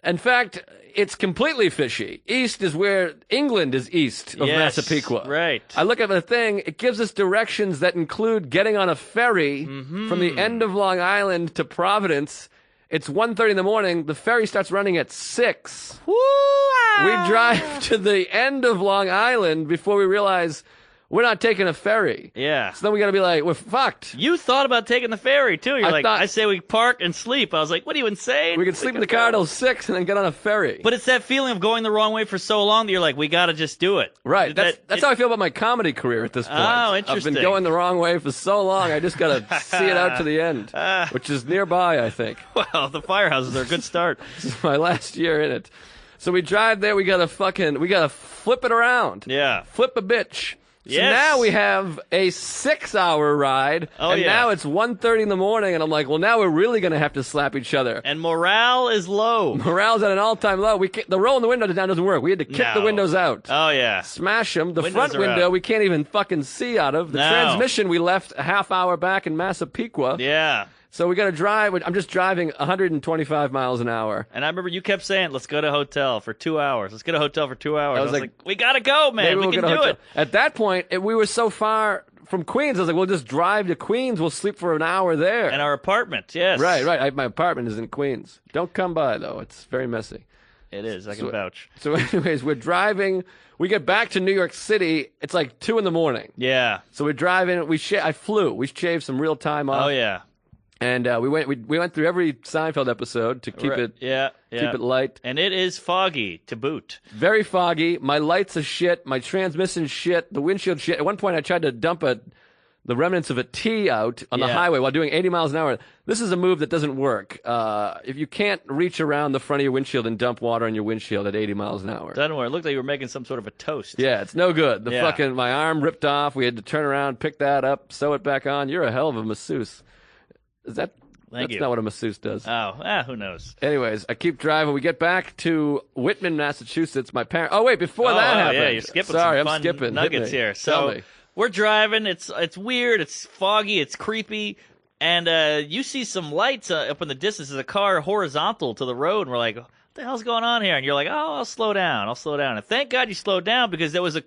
Speaker 2: In fact, it's completely fishy. East is where England is east of
Speaker 3: Yes,
Speaker 2: Massapequa.
Speaker 3: right.
Speaker 2: I look at the thing. It gives us directions that include getting on a ferry from the end of Long Island to Providence. It's 1:30 in the morning. The ferry starts running at 6. We drive to the end of Long Island before we realize we're not taking a ferry.
Speaker 3: Yeah.
Speaker 2: So then we got to be like, we're fucked.
Speaker 3: You thought about taking the ferry, too. You're
Speaker 2: I
Speaker 3: I say we park and sleep. I was like, what are you insane?
Speaker 2: We could sleep in the car till 6 and then get on a ferry.
Speaker 3: But it's that feeling of going the wrong way for so long that you're like, we got to just do it.
Speaker 2: Right. That's how I feel about my comedy career at this point.
Speaker 3: Oh, interesting.
Speaker 2: I've been going the wrong way for so long. I just got to see it out to the end, which is nearby, I think.
Speaker 3: Well, the firehouses are a good start.
Speaker 2: This is my last year in it. So we drive there. We got to flip it around.
Speaker 3: Yeah.
Speaker 2: Flip a bitch. So
Speaker 3: Yes.
Speaker 2: now we have a 6-hour ride,
Speaker 3: Oh,
Speaker 2: and
Speaker 3: yeah.
Speaker 2: now it's 1:30 in the morning, and I'm like, well, now we're really going to have to slap each other.
Speaker 3: And morale is low.
Speaker 2: Morale's at an all-time low. The rolling the windows down doesn't work. We had to kick the
Speaker 3: No.
Speaker 2: windows out.
Speaker 3: Oh, yeah.
Speaker 2: Smash them. The
Speaker 3: Windows
Speaker 2: front
Speaker 3: are
Speaker 2: window
Speaker 3: out.
Speaker 2: we can't even fucking see out of. The
Speaker 3: No.
Speaker 2: transmission we left a half hour back in Massapequa.
Speaker 3: Yeah.
Speaker 2: So we got to drive. I'm just driving 125 miles an hour.
Speaker 3: And I remember you kept saying, let's go to a hotel for 2 hours. Let's get a hotel for 2 hours. I
Speaker 2: was
Speaker 3: was
Speaker 2: like,
Speaker 3: we got to go, man.
Speaker 2: Maybe
Speaker 3: We
Speaker 2: we'll
Speaker 3: can
Speaker 2: get a
Speaker 3: do
Speaker 2: hotel.
Speaker 3: it.
Speaker 2: At that point, we were so far from Queens. I was like, we'll just drive to Queens. We'll sleep for an hour there.
Speaker 3: And our apartment, yes.
Speaker 2: Right. My apartment is in Queens. Don't come by, though. It's very messy.
Speaker 3: It is. I can vouch.
Speaker 2: So anyways, we're driving. We get back to New York City. It's like 2 in the morning.
Speaker 3: Yeah.
Speaker 2: So we're driving. I flew. We shaved some real time off.
Speaker 3: Oh, yeah.
Speaker 2: And we went through every Seinfeld episode to keep it keep it light.
Speaker 3: And it is foggy to boot.
Speaker 2: Very foggy. My lights are shit. My transmission's shit. The windshield shit. At one point, I tried to dump a the remnants of a T out on the
Speaker 3: Yeah.
Speaker 2: highway while doing 80 miles an hour. This is a move that doesn't work. If you can't reach around the front of your windshield and dump water on your windshield at 80 miles an hour.
Speaker 3: Doesn't work. It looked like you were making some sort of a toast.
Speaker 2: Yeah, it's no good.
Speaker 3: Yeah.
Speaker 2: My arm ripped off. We had to turn around, pick that up, sew it back on. You're a hell of a masseuse. That's
Speaker 3: you.
Speaker 2: not what a masseuse does.
Speaker 3: Who knows?
Speaker 2: Anyways, I keep driving. We get back to Whitman, Massachusetts. My parents. Oh wait, before that happened.
Speaker 3: Yeah, you're skipping
Speaker 2: Sorry,
Speaker 3: some
Speaker 2: I'm
Speaker 3: fun
Speaker 2: skipping. Hit
Speaker 3: nuggets
Speaker 2: me.
Speaker 3: here.
Speaker 2: Tell
Speaker 3: So
Speaker 2: me.
Speaker 3: we're driving. It's weird. It's foggy. It's creepy. And you see some lights up in the distance. There's a car horizontal to the road, and we're like, what the hell's going on here? And you're like, oh, I'll slow down. And thank God you slowed down, because there was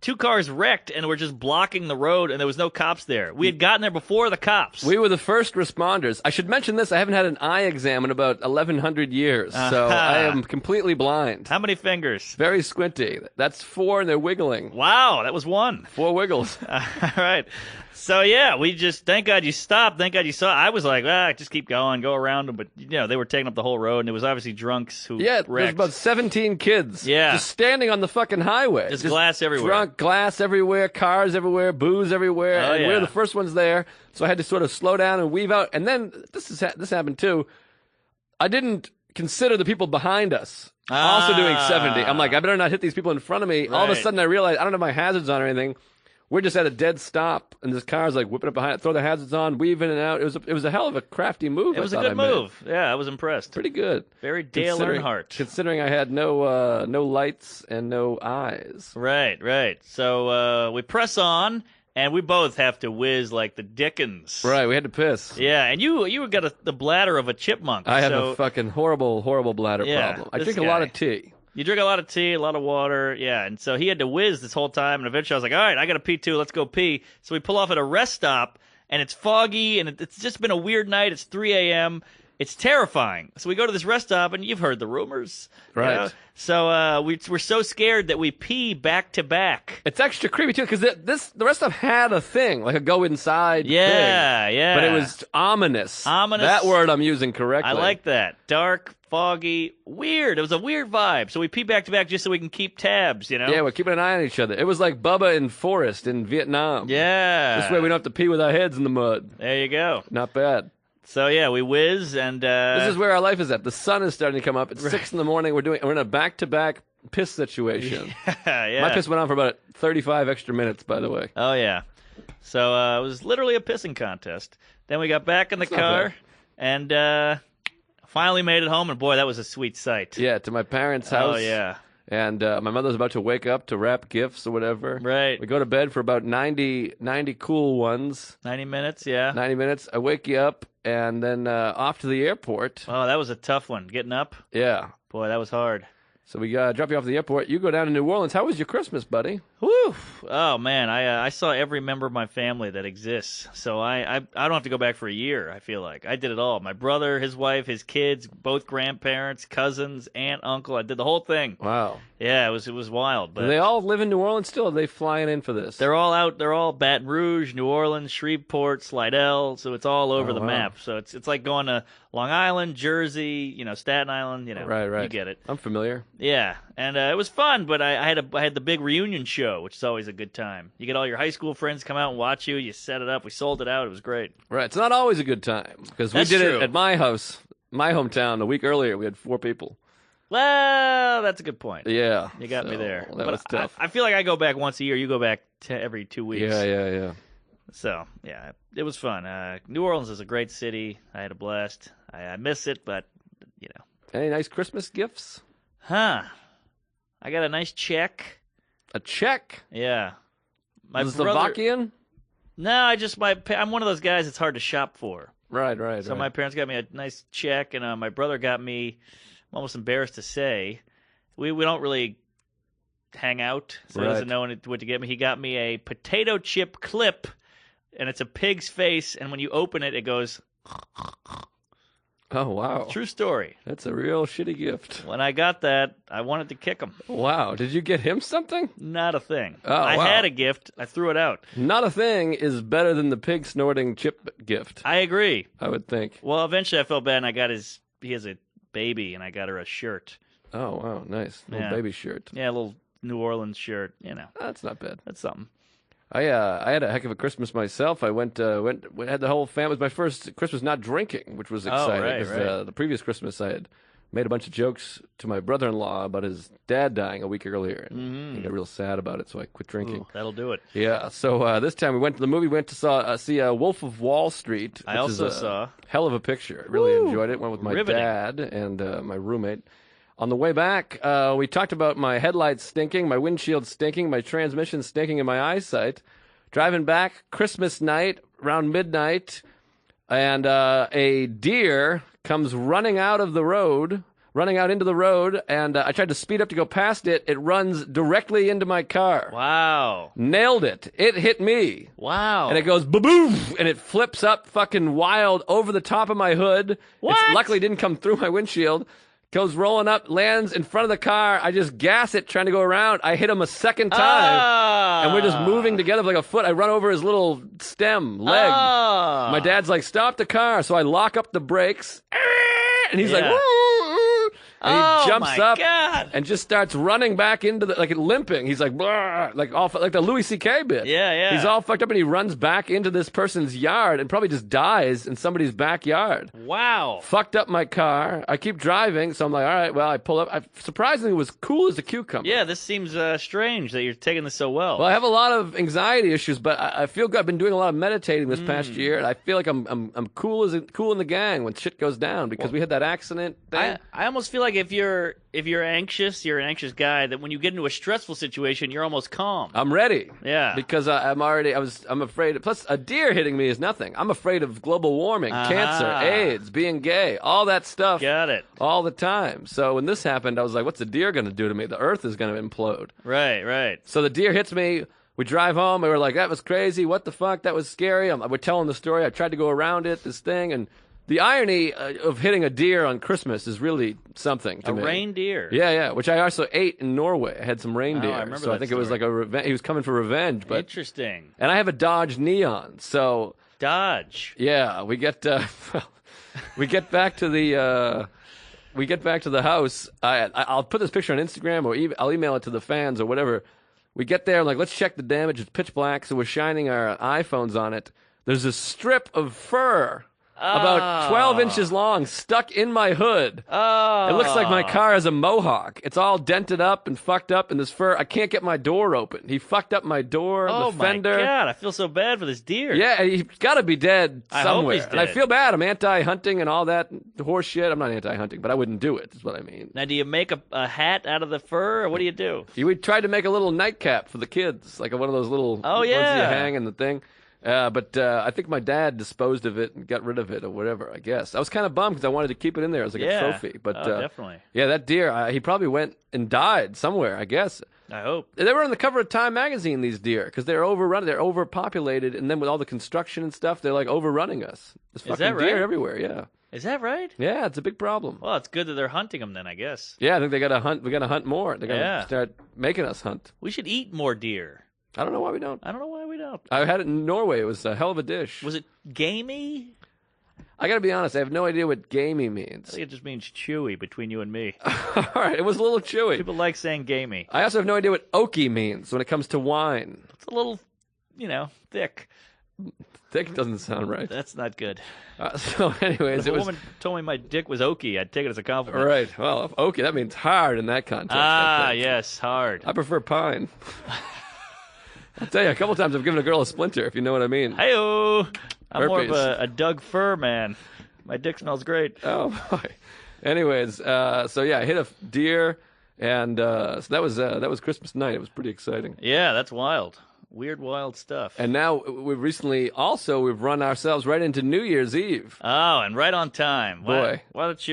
Speaker 3: two cars wrecked, and were just blocking the road, and there was no cops there. We had gotten there before the cops.
Speaker 2: We were the first responders. I should mention this. I haven't had an eye exam in about 1,100 years, so I am completely blind.
Speaker 3: How many fingers?
Speaker 2: Very squinty. That's 4, and they're wiggling.
Speaker 3: Wow, that was one.
Speaker 2: 4 wiggles.
Speaker 3: All right. So, yeah, we just, thank God you stopped. Thank God you saw. I was like, just keep going, go around them. But, they were taking up the whole road, and it was obviously drunks who
Speaker 2: Yeah, there's
Speaker 3: wrecked.
Speaker 2: about 17 kids.
Speaker 3: Yeah.
Speaker 2: Just standing on the fucking highway.
Speaker 3: Just glass everywhere.
Speaker 2: Drunk, glass everywhere, cars everywhere, booze everywhere.
Speaker 3: Oh,
Speaker 2: and
Speaker 3: yeah.
Speaker 2: we're the first ones there. So I had to sort of slow down and weave out. And then this happened too. I didn't consider the people behind us also doing 70. I'm like, I better not hit these people in front of me. All of a
Speaker 3: Right.
Speaker 2: sudden I realized I don't have my hazards on or anything. We're just at a dead stop, and this car's like whipping up behind it, throw the hazards on, weave in and out. It was a hell of a crafty move.
Speaker 3: It was
Speaker 2: I
Speaker 3: a
Speaker 2: thought
Speaker 3: good
Speaker 2: I made.
Speaker 3: move. Yeah, I was impressed.
Speaker 2: Pretty good.
Speaker 3: Very Dale
Speaker 2: Considering-
Speaker 3: Earnhardt.
Speaker 2: Considering I had no lights and no eyes.
Speaker 3: Right. So we press on, and we both have to whiz like the Dickens.
Speaker 2: Right, we had to piss.
Speaker 3: Yeah, and you got the bladder of a chipmunk.
Speaker 2: I have
Speaker 3: so
Speaker 2: a fucking horrible bladder
Speaker 3: Yeah,
Speaker 2: problem. I
Speaker 3: this
Speaker 2: drink a lot
Speaker 3: guy.
Speaker 2: of tea.
Speaker 3: You drink a lot of tea, a lot of water, yeah. And so he had to whiz this whole time, and eventually I was like, all right, I got to pee too, let's go pee. So we pull off at a rest stop, and it's foggy, and it's just been a weird night. It's 3 a.m. It's terrifying. So we go to this rest stop, and you've heard the rumors. you
Speaker 2: Right.
Speaker 3: know? So we're so scared that we pee back to back.
Speaker 2: It's extra creepy too because the rest of had a thing like a go inside.
Speaker 3: Yeah,
Speaker 2: thing,
Speaker 3: yeah.
Speaker 2: But it was ominous.
Speaker 3: Ominous.
Speaker 2: That word I'm using correctly.
Speaker 3: I like that. Dark, foggy, weird. It was a weird vibe. So we pee back to back just so we can keep tabs,
Speaker 2: Yeah, we're keeping an eye on each other. It was like Bubba and Forrest in Vietnam.
Speaker 3: Yeah.
Speaker 2: This way we don't have to pee with our heads in the mud.
Speaker 3: There you go.
Speaker 2: Not bad.
Speaker 3: So yeah, we whiz and
Speaker 2: This is where our life is at. The sun is starting to come up. It's 6 in the morning. We're in a back-to-back piss situation.
Speaker 3: yeah.
Speaker 2: My piss went on for about 35 extra minutes, by the way.
Speaker 3: Oh yeah. So it was literally a pissing contest. Then we got back in the
Speaker 2: not
Speaker 3: car and finally made it home. And boy, that was a sweet sight.
Speaker 2: Yeah, to my parents' house.
Speaker 3: Oh yeah.
Speaker 2: And my mother's about to wake up to wrap gifts or whatever.
Speaker 3: Right.
Speaker 2: We go to bed for about 90 cool ones,
Speaker 3: 90 minutes. Yeah.
Speaker 2: 90 minutes. I wake you up, and then off to the airport.
Speaker 3: Oh, that was a tough one. Getting up.
Speaker 2: Yeah.
Speaker 3: Boy, that was hard.
Speaker 2: So we drop you off at the airport. You go down to New Orleans. How was your Christmas, buddy?
Speaker 3: Whew. Oh man, I saw every member of my family that exists. So I don't have to go back for a year. I feel like I did it all. My brother, his wife, his kids, both grandparents, cousins, aunt, uncle. I did the whole thing.
Speaker 2: Wow.
Speaker 3: Yeah, it was wild. But
Speaker 2: Do they all live in New Orleans still? Or are they flying in for this?
Speaker 3: they're all out. They're all Baton Rouge, New Orleans, Shreveport, Slidell. So it's all over
Speaker 2: Oh,
Speaker 3: the
Speaker 2: wow.
Speaker 3: map. So it's like going to Long Island, Jersey, Staten Island.
Speaker 2: Right.
Speaker 3: You get it.
Speaker 2: I'm familiar.
Speaker 3: Yeah, and it was fun, but I had the big reunion show, which is always a good time. You get all your high school friends come out and watch you. You set it up. We sold it out. It was great.
Speaker 2: Right. It's not always a good time because we
Speaker 3: That's
Speaker 2: did
Speaker 3: true.
Speaker 2: it at my house, my hometown, a week earlier. We had 4 people.
Speaker 3: Well, that's a good point.
Speaker 2: Yeah.
Speaker 3: You got me
Speaker 2: So,
Speaker 3: there.
Speaker 2: That
Speaker 3: But
Speaker 2: was tough.
Speaker 3: I feel like I go back once a year. You go back every 2 weeks.
Speaker 2: Yeah.
Speaker 3: So, yeah, it was fun. New Orleans is a great city. I had a blast. I miss it, but,
Speaker 2: Any nice Christmas gifts?
Speaker 3: I got a nice check.
Speaker 2: A check?
Speaker 3: Yeah. My
Speaker 2: The
Speaker 3: brother.
Speaker 2: Slovakian?
Speaker 3: No, I'm one of those guys it's hard to shop for.
Speaker 2: Right.
Speaker 3: So my parents got me a nice check, and my brother got me. I'm almost embarrassed to say, we don't really hang out, so he doesn't
Speaker 2: Right.
Speaker 3: know what to get me. He got me a potato chip clip, and it's a pig's face, and when you open it, it goes.
Speaker 2: Oh, wow.
Speaker 3: True story.
Speaker 2: That's a real shitty gift.
Speaker 3: When I got that, I wanted to kick him.
Speaker 2: Wow. Did you get him something?
Speaker 3: Not a thing.
Speaker 2: Oh,
Speaker 3: I
Speaker 2: wow.
Speaker 3: had a gift. I threw it out.
Speaker 2: Not a thing is better than the pig snorting chip gift,
Speaker 3: I agree.
Speaker 2: I would think.
Speaker 3: Well, eventually I felt bad, and I got he has a baby, and I got her a shirt.
Speaker 2: Oh, wow. Nice. Little
Speaker 3: Yeah.
Speaker 2: baby shirt.
Speaker 3: Yeah, a little New Orleans shirt.
Speaker 2: That's not bad.
Speaker 3: That's something.
Speaker 2: I had a heck of a Christmas myself. I went had the whole family. It was my first Christmas not drinking, which was exciting.
Speaker 3: right,
Speaker 2: 'cause,
Speaker 3: right.
Speaker 2: the previous Christmas I had made a bunch of jokes to my brother-in-law about his dad dying a week earlier, and he got real sad about it, so I quit drinking.
Speaker 3: Ooh, that'll do it.
Speaker 2: Yeah, so this time we went to the movie. We went to see Wolf of Wall Street.
Speaker 3: I
Speaker 2: which
Speaker 3: also
Speaker 2: is a
Speaker 3: saw.
Speaker 2: hell of a picture. Really enjoyed it. Went with my
Speaker 3: Riveting.
Speaker 2: dad and my roommate. On the way back, we talked about my headlights stinking, my windshield stinking, my transmission stinking, and my eyesight. Driving back, Christmas night, around midnight, and a deer comes running out into the road, and I tried to speed up to go past it. It runs directly into my car.
Speaker 3: Wow.
Speaker 2: Nailed it. It hit me.
Speaker 3: Wow.
Speaker 2: And it goes ba-boom, and it flips up fucking wild over the top of my hood.
Speaker 3: What?
Speaker 2: It luckily didn't come through my windshield. Goes rolling up, lands in front of the car. I just gas it, trying to go around. I hit him a second time, and we're just moving together like a foot. I run over his little leg. My dad's like, stop the car. So I lock up the brakes, and he's like,
Speaker 3: Yeah.
Speaker 2: "Woo!" And he jumps
Speaker 3: my
Speaker 2: up
Speaker 3: God.
Speaker 2: and just starts running back into like limping. He's like, "Blah," like the Louis C.K. bit.
Speaker 3: Yeah, yeah.
Speaker 2: He's all fucked up, and he runs back into this person's yard and probably just dies in somebody's backyard.
Speaker 3: Wow.
Speaker 2: Fucked up my car. I keep driving, so I'm like, all right, well, I pull up. Surprisingly, it was cool as a cucumber.
Speaker 3: Yeah, this seems strange that you're taking this so well.
Speaker 2: Well, I have a lot of anxiety issues, but I feel good. I've been doing a lot of meditating this past year, and I feel like I'm cool in the gang when shit goes down because we had that accident thing.
Speaker 3: I almost feel like if you're anxious, you're an anxious guy, that when you get into a stressful situation, you're almost calm.
Speaker 2: I'm ready.
Speaker 3: Yeah.
Speaker 2: Because I'm afraid. Plus, a deer hitting me is nothing. I'm afraid of global warming, cancer, AIDS, being gay, all that stuff.
Speaker 3: Got it.
Speaker 2: All the time. So when this happened, I was like, what's a deer going to do to me? The earth is going to implode.
Speaker 3: Right, right.
Speaker 2: So the deer hits me. We drive home. We were like, that was crazy. What the fuck? That was scary. We're telling the story. I tried to go around this thing. And the irony of hitting a deer on Christmas is really something to
Speaker 3: A
Speaker 2: me.
Speaker 3: reindeer.
Speaker 2: Yeah, which I also ate in Norway. I had some reindeer.
Speaker 3: I remember
Speaker 2: so I
Speaker 3: that
Speaker 2: think it was
Speaker 3: story.
Speaker 2: like a revenge. He was coming for revenge. But
Speaker 3: Interesting.
Speaker 2: and I have a Dodge Neon. So
Speaker 3: Dodge.
Speaker 2: yeah, we get we get back to the house. I'll put this picture on Instagram or I'll email it to the fans or whatever. We get there, I'm like, let's check the damage. It's pitch black, so we're shining our iPhones on it. There's a strip of fur about 12 inches long stuck in my hood.
Speaker 3: Oh.
Speaker 2: It looks like my car has a mohawk. It's all dented up and fucked up, and this fur, I can't get my door open. He fucked up my door,
Speaker 3: Oh
Speaker 2: the fender.
Speaker 3: my God, I feel so bad for this deer.
Speaker 2: Yeah, he's got to be dead
Speaker 3: I hope
Speaker 2: somewhere.
Speaker 3: he's
Speaker 2: And I
Speaker 3: dead.
Speaker 2: feel bad. I'm anti-hunting and all that horse shit. I'm not anti-hunting, but I wouldn't do it, is what I mean.
Speaker 3: Now, do you make a hat out of the fur, or what do you do?
Speaker 2: We tried to make a little nightcap for the kids, like one of those little ones
Speaker 3: yeah.
Speaker 2: you hang in the thing. But I think my dad disposed of it and got rid of it or whatever, I guess. I was kind of bummed because I wanted to keep it in there as like
Speaker 3: Yeah.
Speaker 2: a trophy. But
Speaker 3: Definitely.
Speaker 2: yeah, that deer, he probably went and died somewhere, I guess.
Speaker 3: I hope.
Speaker 2: They were on the cover of Time magazine, these deer, because they're overrun, they're overpopulated, and then with all the construction and stuff, they're like overrunning us. There's fucking
Speaker 3: that right?
Speaker 2: deer everywhere, yeah.
Speaker 3: Is that right?
Speaker 2: Yeah, it's a big problem.
Speaker 3: Well, it's good that they're hunting them then, I guess.
Speaker 2: Yeah, I think they got to hunt. We got to hunt more. They got to
Speaker 3: Yeah.
Speaker 2: start making us hunt.
Speaker 3: We should eat more deer.
Speaker 2: I don't know why we don't.
Speaker 3: I don't know why we don't.
Speaker 2: I had it in Norway. It was a hell of a dish.
Speaker 3: Was it gamey?
Speaker 2: I got to be honest. I have no idea what gamey
Speaker 3: I
Speaker 2: means.
Speaker 3: think it just means chewy between you and me.
Speaker 2: All right, it was a little chewy.
Speaker 3: People like saying gamey.
Speaker 2: I also have no idea what oaky means when it comes to wine.
Speaker 3: It's a little, thick.
Speaker 2: Thick doesn't sound right.
Speaker 3: That's not good.
Speaker 2: So, anyways,
Speaker 3: If
Speaker 2: it
Speaker 3: a
Speaker 2: was
Speaker 3: woman told me my dick was oaky, I'd take it as a compliment.
Speaker 2: all right. Well, oaky, that means hard in that context. I think.
Speaker 3: Yes, hard.
Speaker 2: I prefer pine. I'll tell you, a couple times I've given a girl a splinter, if you know what I mean.
Speaker 3: Hey-o! I'm more of
Speaker 2: Herpes.
Speaker 3: a Doug Fur man. My dick smells great.
Speaker 2: Oh, boy. Anyways, so yeah, I hit a deer, and so that was Christmas night. It was pretty exciting.
Speaker 3: Yeah, that's wild. Weird, wild stuff.
Speaker 2: And now we've run ourselves right into New Year's Eve.
Speaker 3: Oh, and right on time.
Speaker 2: Boy.
Speaker 3: Why don't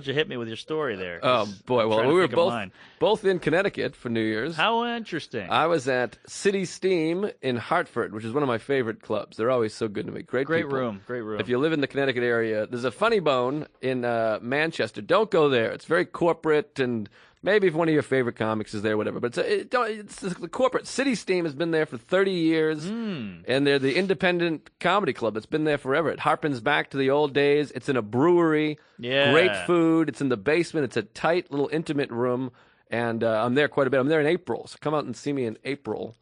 Speaker 3: you hit me with your story there?
Speaker 2: Oh boy!
Speaker 3: I'm
Speaker 2: Well,
Speaker 3: trying to
Speaker 2: we were
Speaker 3: think of mine.
Speaker 2: both in Connecticut for New Year's.
Speaker 3: How interesting.
Speaker 2: I was at City Steam in Hartford, which is one of my favorite clubs. They're always so good to me. Great
Speaker 3: Great
Speaker 2: people.
Speaker 3: room. Great room.
Speaker 2: If you live in the Connecticut area, there's a Funny Bone in Manchester. Don't go there. It's very corporate, and maybe if one of your favorite comics is there, whatever. But it's the corporate. City Steam has been there for 30 years, and they're the independent comedy club that's been there forever. It harpens back to the old days. It's in a brewery.
Speaker 3: Yeah.
Speaker 2: Great food. It's in the basement. It's a tight little intimate room, and I'm there quite a bit. I'm there in April, so come out and see me in April.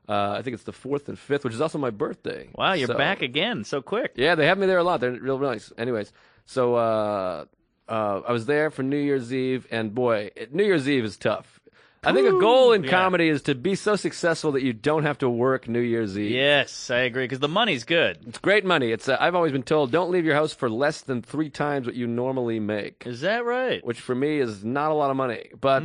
Speaker 2: I think it's the 4th and 5th, which is also my birthday.
Speaker 3: Wow, you're
Speaker 2: So-
Speaker 3: back again so quick.
Speaker 2: Yeah, they have me there a lot. They're real nice. Anyways, so I was there for New Year's Eve, and boy, New Year's Eve is tough. I think a goal in
Speaker 3: Yeah.
Speaker 2: comedy is to be so successful that you don't have to work New Year's Eve.
Speaker 3: Yes, I agree, because the money's good.
Speaker 2: It's great money. It's I've always been told don't leave your house for less than 3 times what you normally make,
Speaker 3: Is that right?
Speaker 2: which for me is not a lot of money. But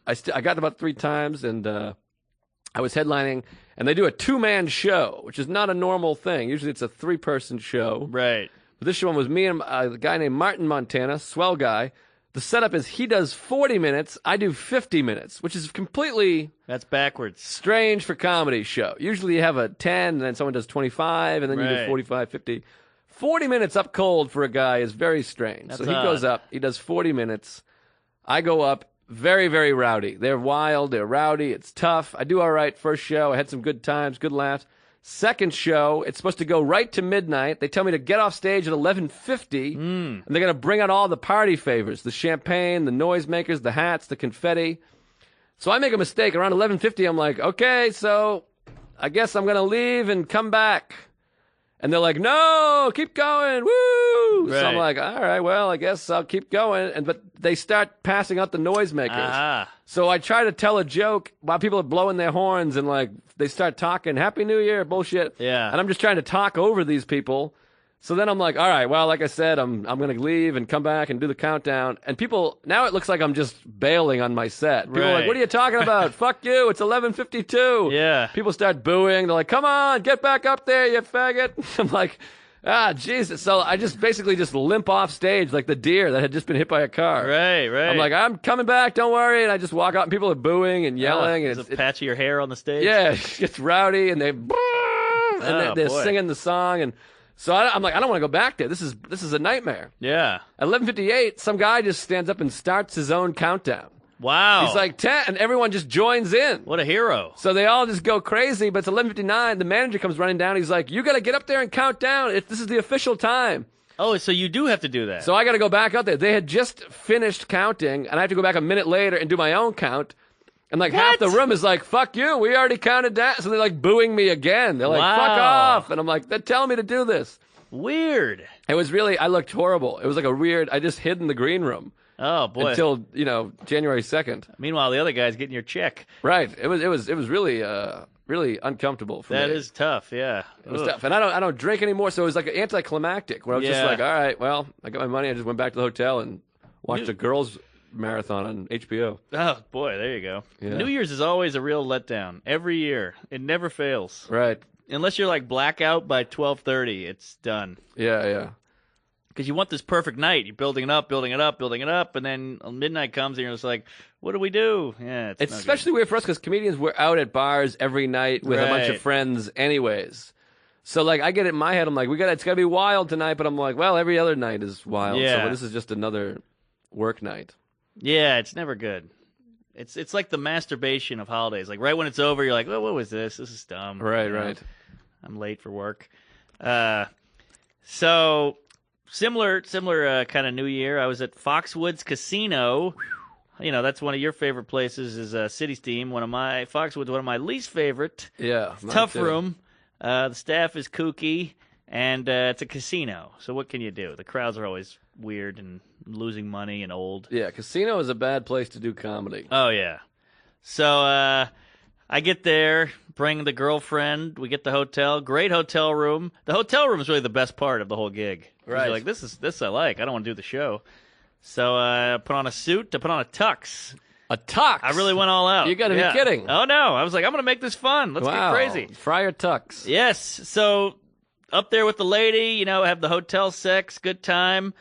Speaker 2: I got about 3 times, and I was headlining, and they do a 2-man show, which is not a normal thing. Usually it's a 3-person show.
Speaker 3: Right.
Speaker 2: But this one was me and a guy named Martin Montana, swell guy. The setup is he does 40 minutes, I do 50 minutes, which is completely
Speaker 3: That's backwards.
Speaker 2: strange for comedy show. Usually you have a 10, and then someone does 25, and then you
Speaker 3: Right.
Speaker 2: do 45, 50. 40 minutes up cold for a guy is very strange.
Speaker 3: That's
Speaker 2: so he
Speaker 3: odd.
Speaker 2: goes up, he does 40 minutes. I go up, very, very rowdy. They're wild, they're rowdy, it's tough. I do all right first show. I had some good times, good laughs. Second show, it's supposed to go right to midnight. They tell me to get off stage at 11:50, and they're going to bring out all the party favors, the champagne, the noisemakers, the hats, the confetti. So I make a mistake. Around 11:50, I'm like, okay, so I guess I'm going to leave and come back. And they're like, no, keep going, woo! So I'm
Speaker 3: Right.
Speaker 2: like, all right, well, I guess I'll keep going. But they start passing out the noisemakers.
Speaker 3: Ah.
Speaker 2: So I try to tell a joke while people are blowing their horns and like they start talking Happy New Year bullshit.
Speaker 3: Yeah.
Speaker 2: And I'm just trying to talk over these people. So then I'm like, all right, well, like I said, I'm going to leave and come back and do the countdown. And people, now it looks like I'm just bailing on my set. People are like,
Speaker 3: Right.
Speaker 2: what are you talking about? Fuck you. It's 11:52.
Speaker 3: Yeah.
Speaker 2: People start booing. They're like, come on, get back up there, you faggot. I'm like, Jesus. So I just basically just limp off stage like the deer that had just been hit by a car.
Speaker 3: Right, right.
Speaker 2: I'm like, I'm coming back, don't worry. And I just walk out and people are booing and yelling. And
Speaker 3: There's a patch of your hair on the stage.
Speaker 2: yeah, it gets rowdy and they're
Speaker 3: boy.
Speaker 2: singing the song. And so I'm like, I don't want to go back there. This is a nightmare.
Speaker 3: Yeah.
Speaker 2: At 11:58, some guy just stands up and starts his own countdown.
Speaker 3: Wow.
Speaker 2: He's like 10, and everyone just joins in.
Speaker 3: what a hero.
Speaker 2: So they all just go crazy, but it's 11:59. The manager comes running down. He's like, you got to get up there and count down. This is the official time.
Speaker 3: Oh, so you do have to do that.
Speaker 2: So I got to go back out there. They had just finished counting, and I have to go back a minute later and do my own count. And like half the room is like, fuck you, we already counted down. So they're like booing me again. They're like, fuck
Speaker 3: Wow.
Speaker 2: off. And I'm like, they're telling me to do this.
Speaker 3: Weird.
Speaker 2: It was really, I looked horrible. It was like a weird, I just hid in the green room
Speaker 3: Oh, boy.
Speaker 2: until, January 2nd.
Speaker 3: Meanwhile, the other guy's getting your check.
Speaker 2: Right. It was really, really uncomfortable for me.
Speaker 3: That is tough, yeah.
Speaker 2: It was
Speaker 3: Ugh.
Speaker 2: tough. And I don't drink anymore, so it was like anticlimactic where I was just
Speaker 3: Yeah.
Speaker 2: like, all right, well, I got my money. I just went back to the hotel and watched a girls' marathon on HBO.
Speaker 3: Oh, boy, there you go.
Speaker 2: Yeah.
Speaker 3: New Year's is always a real letdown. Every year. It never fails.
Speaker 2: Right.
Speaker 3: Unless you're like blackout by 12:30, it's done.
Speaker 2: Yeah.
Speaker 3: Because you want this perfect night. You're building it up, and then midnight comes and you're just like, what do we do? Yeah,
Speaker 2: It's
Speaker 3: no good.
Speaker 2: especially weird for us because comedians, we're out at bars every night with a bunch of
Speaker 3: Right.
Speaker 2: friends anyways. So, like, I get it in my head. I'm like, it's got to be wild tonight. But I'm like, well, every other night is wild.
Speaker 3: Yeah.
Speaker 2: So this is just another work night.
Speaker 3: Yeah, it's never good. It's like the masturbation of holidays. Like right when it's over, you're like, well, what was this? This is dumb.
Speaker 2: Right,
Speaker 3: You know?
Speaker 2: right.
Speaker 3: I'm late for work. So similar kind of New Year. I was at Foxwoods Casino. That's one of your favorite places. Is City Steam. Foxwoods, one of my least favorite.
Speaker 2: Yeah. mine
Speaker 3: Tough
Speaker 2: too.
Speaker 3: room. The staff is kooky, and it's a casino. So what can you do? The crowds are always weird and losing money and old.
Speaker 2: Yeah, casino is a bad place to do comedy.
Speaker 3: Oh, yeah. So I get there, bring the girlfriend. We get the hotel. Great hotel room. The hotel room is really the best part of the whole gig. 'Cause
Speaker 2: Right.
Speaker 3: You're like, this I like. I don't want to do the show. So I put on a suit. I put on a tux.
Speaker 2: A tux.
Speaker 3: I really went all out.
Speaker 2: You gotta be
Speaker 3: Yeah.
Speaker 2: kidding.
Speaker 3: Oh, no. I was like, I'm going to make this fun. Let's
Speaker 2: Wow.
Speaker 3: get crazy.
Speaker 2: Friar tux.
Speaker 3: Yes. So up there with the lady, have the hotel sex, good time.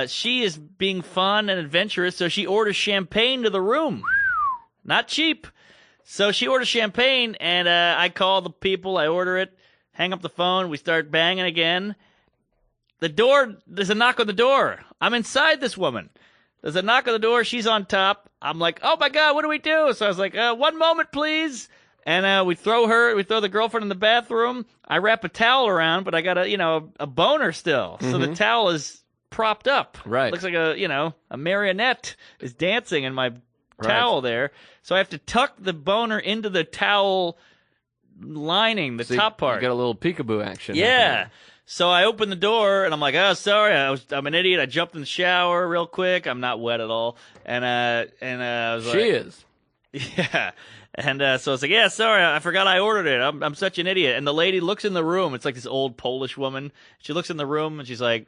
Speaker 3: She is being fun and adventurous, so she orders champagne to the room. Not cheap. So she orders champagne, and I call the people. I order it, hang up the phone. We start banging again. There's a knock on the door. I'm inside this woman. There's a knock on the door. She's on top. I'm like, oh, my God, what do we do? So I was like, 1 moment, please. And we throw the girlfriend in the bathroom. I wrap a towel around, but I got a boner still. So the towel is propped up.
Speaker 2: Right.
Speaker 3: Looks like a marionette is dancing in my towel there. So I have to tuck the boner into the towel lining, the
Speaker 2: So
Speaker 3: top part.
Speaker 2: You got a little peekaboo action.
Speaker 3: Yeah.
Speaker 2: happening.
Speaker 3: So I opened the door and I'm like, oh, sorry, I'm an idiot. I jumped in the shower real quick. I'm not wet at all. And I was like,
Speaker 2: She is.
Speaker 3: yeah. And so I was like, yeah, sorry, I forgot I ordered it. I'm such an idiot. And the lady looks in the room. It's like this old Polish woman. She looks in the room and she's like,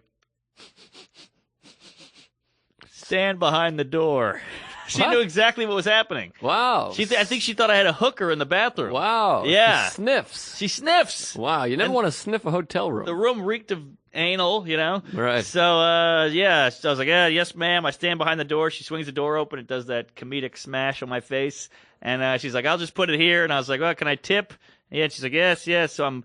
Speaker 3: stand behind the door. She
Speaker 2: What?
Speaker 3: knew exactly what was happening.
Speaker 2: Wow.
Speaker 3: I think she thought I had a hooker in the bathroom.
Speaker 2: Wow.
Speaker 3: Yeah.
Speaker 2: She sniffs.
Speaker 3: She sniffs.
Speaker 2: Wow. You never
Speaker 3: And-
Speaker 2: want to sniff a hotel room.
Speaker 3: The room reeked of anal, you know?
Speaker 2: Right.
Speaker 3: So, yeah. So I was like, yeah, yes, ma'am. I stand behind the door. She swings the door open. It does that comedic smash on my face. And she's like, I'll just put it here. And I was like, well, can I tip? Yeah. And she's like, yes, yes. So I'm,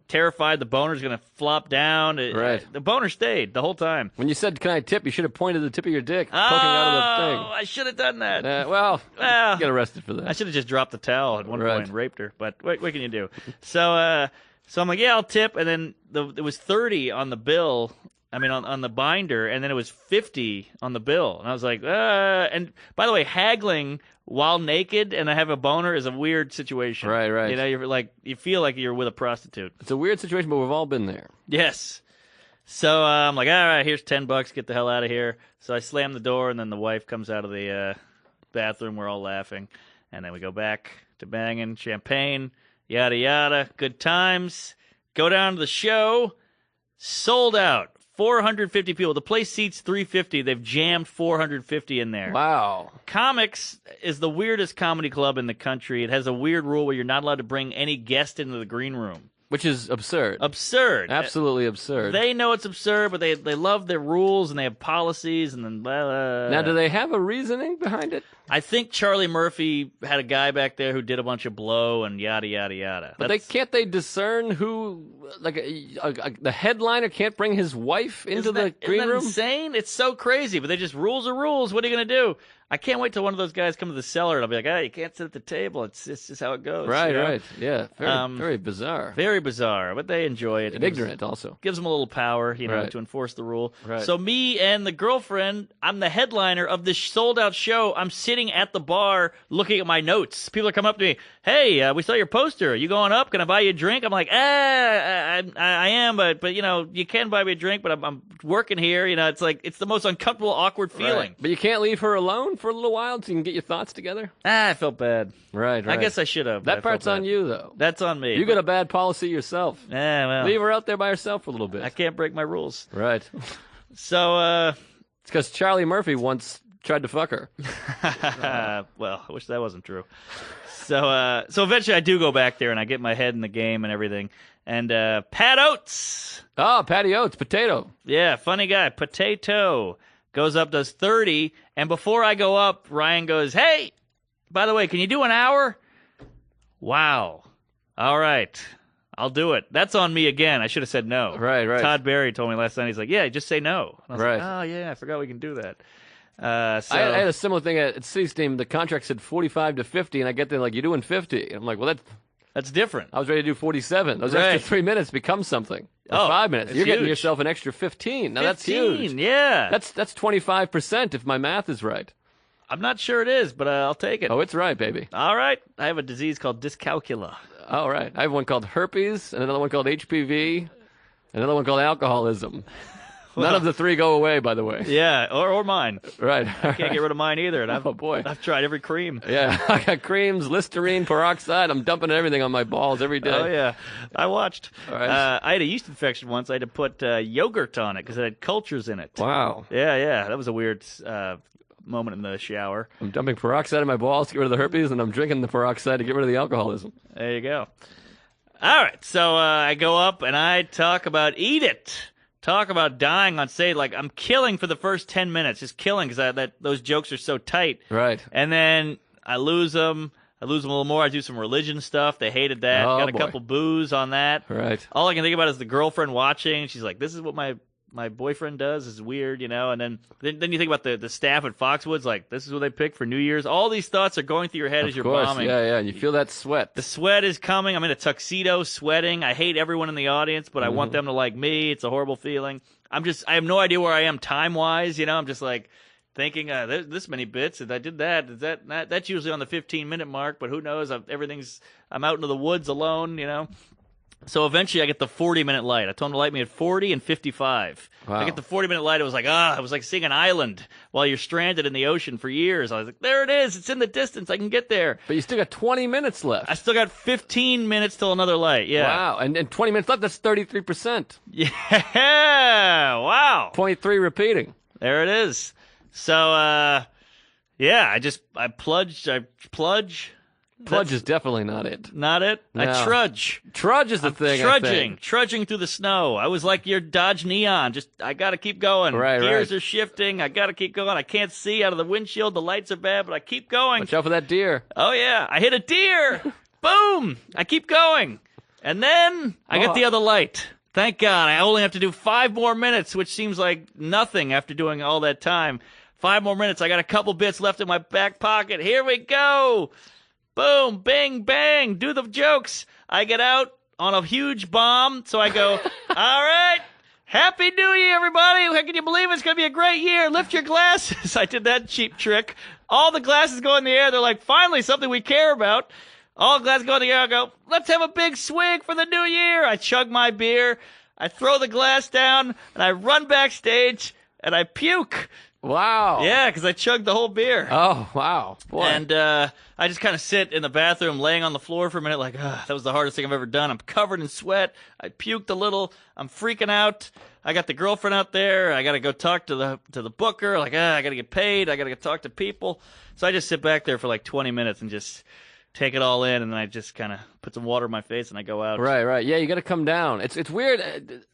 Speaker 3: terrified the boner's going to flop down.
Speaker 2: Right.
Speaker 3: The boner stayed the whole time.
Speaker 2: When you said, "Can I tip?" you should have pointed the tip of your dick poking out of the
Speaker 3: I should have done that.
Speaker 2: thing. Well,
Speaker 3: Well,
Speaker 2: you get arrested for
Speaker 3: I
Speaker 2: that.
Speaker 3: should have just dropped the towel at one
Speaker 2: Right.
Speaker 3: point and raped her. But what can you do? So I'm like, yeah, I'll tip. And then it was 30 on the bill. I mean, on the binder, and then it was 50 on the bill. And I was like, and by the way, haggling while naked and I have a boner is a weird situation.
Speaker 2: Right, right.
Speaker 3: You're like, you feel like you're with a prostitute.
Speaker 2: It's a weird situation, but we've all been there.
Speaker 3: Yes. So I'm like, all right, here's $10. Get the hell out of here. So I slam the door, and then the wife comes out of the bathroom. We're all laughing. And then we go back to banging, champagne, yada, yada. Good times. Go down to the show. Sold out. 450 people. The place seats 350. They've jammed 450 in there.
Speaker 2: Wow.
Speaker 3: Comics is the weirdest comedy club in the country. It has a weird rule where you're not allowed to bring any guest into the green room.
Speaker 2: Which is absurd.
Speaker 3: Absurd.
Speaker 2: Absolutely absurd.
Speaker 3: They know it's absurd, but they love their rules and they have policies and then
Speaker 2: Now, do they have a reasoning behind it?
Speaker 3: I think Charlie Murphy had a guy back there who did a bunch of blow and yada yada yada.
Speaker 2: But can't they discern who, like the headliner can't bring his wife into the green
Speaker 3: isn't that
Speaker 2: room?
Speaker 3: insane? It's so crazy, but they just rules are rules. What are you gonna do? I can't wait till one of those guys come to the cellar and I'll be like, you can't sit at the table. It's just how it goes.
Speaker 2: Right,
Speaker 3: you know?
Speaker 2: right. Yeah, very bizarre.
Speaker 3: Very bizarre, but they enjoy it.
Speaker 2: And ignorant also.
Speaker 3: Gives them a little power,
Speaker 2: Right.
Speaker 3: to enforce the rule.
Speaker 2: Right.
Speaker 3: So me and the girlfriend, I'm the headliner of this sold-out show. I'm sitting at the bar looking at my notes. People are coming up to me, hey, we saw your poster. Are you going up? Can I buy you a drink? I'm like, I am, but you can buy me a drink, but I'm working here. It's like, it's the most uncomfortable, awkward feeling.
Speaker 2: Right. But you can't leave her alone for a little while so you can get your thoughts together?
Speaker 3: I felt bad.
Speaker 2: Right, right.
Speaker 3: I guess I should have. but I
Speaker 2: That
Speaker 3: felt
Speaker 2: part's on
Speaker 3: bad.
Speaker 2: you, though.
Speaker 3: That's on me.
Speaker 2: You got a bad policy yourself.
Speaker 3: Well,
Speaker 2: Leave her out there by herself for a little bit.
Speaker 3: I can't break my rules.
Speaker 2: Right.
Speaker 3: So,
Speaker 2: It's because Charlie Murphy once tried to fuck her.
Speaker 3: well, I wish that wasn't true. So eventually I do go back there and I get my head in the game and everything. And Pat Oates,
Speaker 2: Oh, Patty Oates, potato.
Speaker 3: yeah, funny guy, Potato, goes up, does 30, and before I go up, Ryan goes, hey, by the way, can you do an hour? Wow. All right. I'll do it. That's on me again. I should have said no.
Speaker 2: Right, right.
Speaker 3: Todd Barry told me last night, he's like, yeah, just say no. And I was
Speaker 2: Right.
Speaker 3: like, oh, yeah, I forgot we can do that. So
Speaker 2: I had a similar thing at City Steam. The contract said 45 to 50, and I get there like, you're doing 50. I'm like, well,
Speaker 3: that's different.
Speaker 2: I was ready to do 47. Those
Speaker 3: Right.
Speaker 2: extra 3 minutes become something. Or
Speaker 3: Oh,
Speaker 2: 5 minutes.
Speaker 3: it's
Speaker 2: You're getting
Speaker 3: huge.
Speaker 2: yourself an extra 15. Now,
Speaker 3: 15,
Speaker 2: that's huge.
Speaker 3: Yeah.
Speaker 2: That's 25% if my math is right.
Speaker 3: I'm not sure it is, but I'll take it.
Speaker 2: Oh, it's right, baby.
Speaker 3: All right. I have a disease called dyscalculia.
Speaker 2: All right. I have one called herpes, and another one called HPV, another one called alcoholism. None of the three go away, by the way.
Speaker 3: Yeah, or mine.
Speaker 2: Right.
Speaker 3: Can't get rid of mine either. And
Speaker 2: Oh, boy.
Speaker 3: I've tried every cream.
Speaker 2: Yeah, I got creams, Listerine, peroxide. I'm dumping everything on my balls every day.
Speaker 3: Oh yeah, I watched.
Speaker 2: All right.
Speaker 3: I had a yeast infection once. I had to put yogurt on it because it had cultures in it.
Speaker 2: Wow.
Speaker 3: Yeah, that was a weird moment in the shower.
Speaker 2: I'm dumping peroxide in my balls to get rid of the herpes, and I'm drinking the peroxide to get rid of the alcoholism.
Speaker 3: There you go. All right, so I go up and I talk about eat it. Talk about dying on stage. Like, I'm killing for the first 10 minutes, just killing because those jokes are so tight.
Speaker 2: Right.
Speaker 3: And then I lose them. I lose them a little more. I do some religion stuff. They hated that.
Speaker 2: Oh,
Speaker 3: Got a
Speaker 2: boy.
Speaker 3: couple boos on that.
Speaker 2: Right.
Speaker 3: All I can think about is the girlfriend watching. She's like, this is what my boyfriend does. This is weird, And then you think about the staff at Foxwoods. Like, this is what they picked for New Year's. All these thoughts are going through your head as
Speaker 2: Of
Speaker 3: you're
Speaker 2: course.
Speaker 3: bombing.
Speaker 2: Yeah, and you feel that sweat.
Speaker 3: The sweat is coming. I'm in a tuxedo, sweating. I hate everyone in the audience, but I want them to like me. It's a horrible feeling. I have no idea where I am time-wise, I'm just like, thinking this many bits, and I did that. That's usually on the 15-minute mark, but who knows? I'm out into the woods alone, you know. So eventually I get the 40-minute light. I told him to light me at 40 and 55.
Speaker 2: Wow.
Speaker 3: I get the 40-minute light. It was like seeing an island while you're stranded in the ocean for years. I was like, there it is. It's in the distance. I can get there.
Speaker 2: But you still got 20 minutes left.
Speaker 3: I still got 15 minutes till another light. Yeah.
Speaker 2: Wow. And 20 minutes left, that's 33%.
Speaker 3: Yeah. Wow.
Speaker 2: 23 repeating.
Speaker 3: There it is. So, yeah, I pludge.
Speaker 2: Pludge is definitely not it.
Speaker 3: Not it?
Speaker 2: No.
Speaker 3: I trudge.
Speaker 2: Trudge is the thing, I think.
Speaker 3: Trudging through the snow. I was like your Dodge Neon. I got to keep going.
Speaker 2: Right,
Speaker 3: Gears
Speaker 2: right.
Speaker 3: are shifting. I got to keep going. I can't see out of the windshield. The lights are bad, but I keep going.
Speaker 2: Watch out for that deer.
Speaker 3: Oh, yeah. I hit a deer. Boom. I keep going. And then I get the other light. Thank God. I only have to do 5 more minutes, which seems like nothing after doing all that time. 5 more minutes. I got a couple bits left in my back pocket. Here we go. Boom, bing, bang, do the jokes. I get out on a huge bomb, so I go, all right, Happy New Year, everybody. How can you believe it's going to be a great year? Lift your glasses. I did that cheap trick. All the glasses go in the air. They're like, finally, something we care about. All the glasses go in the air. I go, let's have a big swig for the new year. I chug my beer. I throw the glass down, and I run backstage, and I puke.
Speaker 2: Wow.
Speaker 3: Yeah, because I chugged the whole beer.
Speaker 2: Oh, wow. Boy.
Speaker 3: And I just kind of sit in the bathroom laying on the floor for a minute like, that was the hardest thing I've ever done. I'm covered in sweat. I puked a little. I'm freaking out. I got the girlfriend out there. I got to go talk to the booker. Like, I got to get paid. I got to go talk to people. So I just sit back there for like 20 minutes and just take it all in. And then I just kind of put some water in my face and I go out.
Speaker 2: Right. Yeah, you got to come down. It's weird.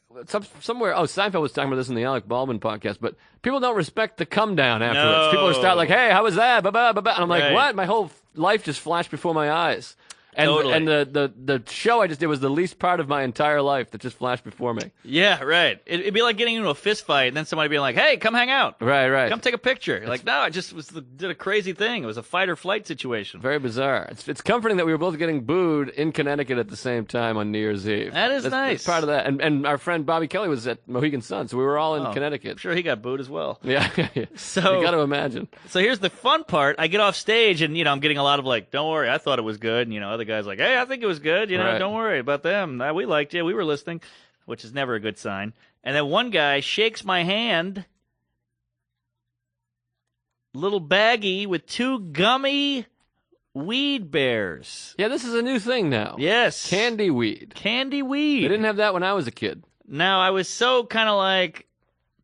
Speaker 2: Somewhere, Seinfeld was talking about this in the Alec Baldwin podcast, but people don't respect the come down afterwards.
Speaker 3: No.
Speaker 2: People start like, hey, how was that? Ba-ba, ba-ba. And I'm like,
Speaker 3: Right.
Speaker 2: what? My whole life just flashed before my eyes. And,
Speaker 3: Totally.
Speaker 2: and the show I just did was the least part of my entire life that just flashed before me.
Speaker 3: Yeah, right. It'd be like getting into a fist fight and then somebody being like, hey, come hang out.
Speaker 2: Right.
Speaker 3: Come take a picture. You're like, no, I just did a crazy thing. It was a fight or flight situation.
Speaker 2: Very bizarre. It's comforting that we were both getting booed in Connecticut at the same time on New Year's Eve.
Speaker 3: That is
Speaker 2: That's
Speaker 3: nice.
Speaker 2: part of that. And our friend Bobby Kelly was at Mohegan Sun, so we were all in
Speaker 3: I'm
Speaker 2: Connecticut.
Speaker 3: sure he got booed as well.
Speaker 2: Yeah.
Speaker 3: So-
Speaker 2: you got to imagine.
Speaker 3: So here's the fun part. I get off stage and, I'm getting a lot of like, don't worry, I thought it was good. And, other guys like, hey, I think it was good.
Speaker 2: Right.
Speaker 3: Don't worry about them. We liked you. We were listening, which is never a good sign. And then one guy shakes my hand, little baggie with 2 gummy weed bears.
Speaker 2: Yeah, this is a new thing now.
Speaker 3: Yes.
Speaker 2: Candy weed.
Speaker 3: Candy weed.
Speaker 2: They didn't have that when I was a kid.
Speaker 3: Now, I was so kind of like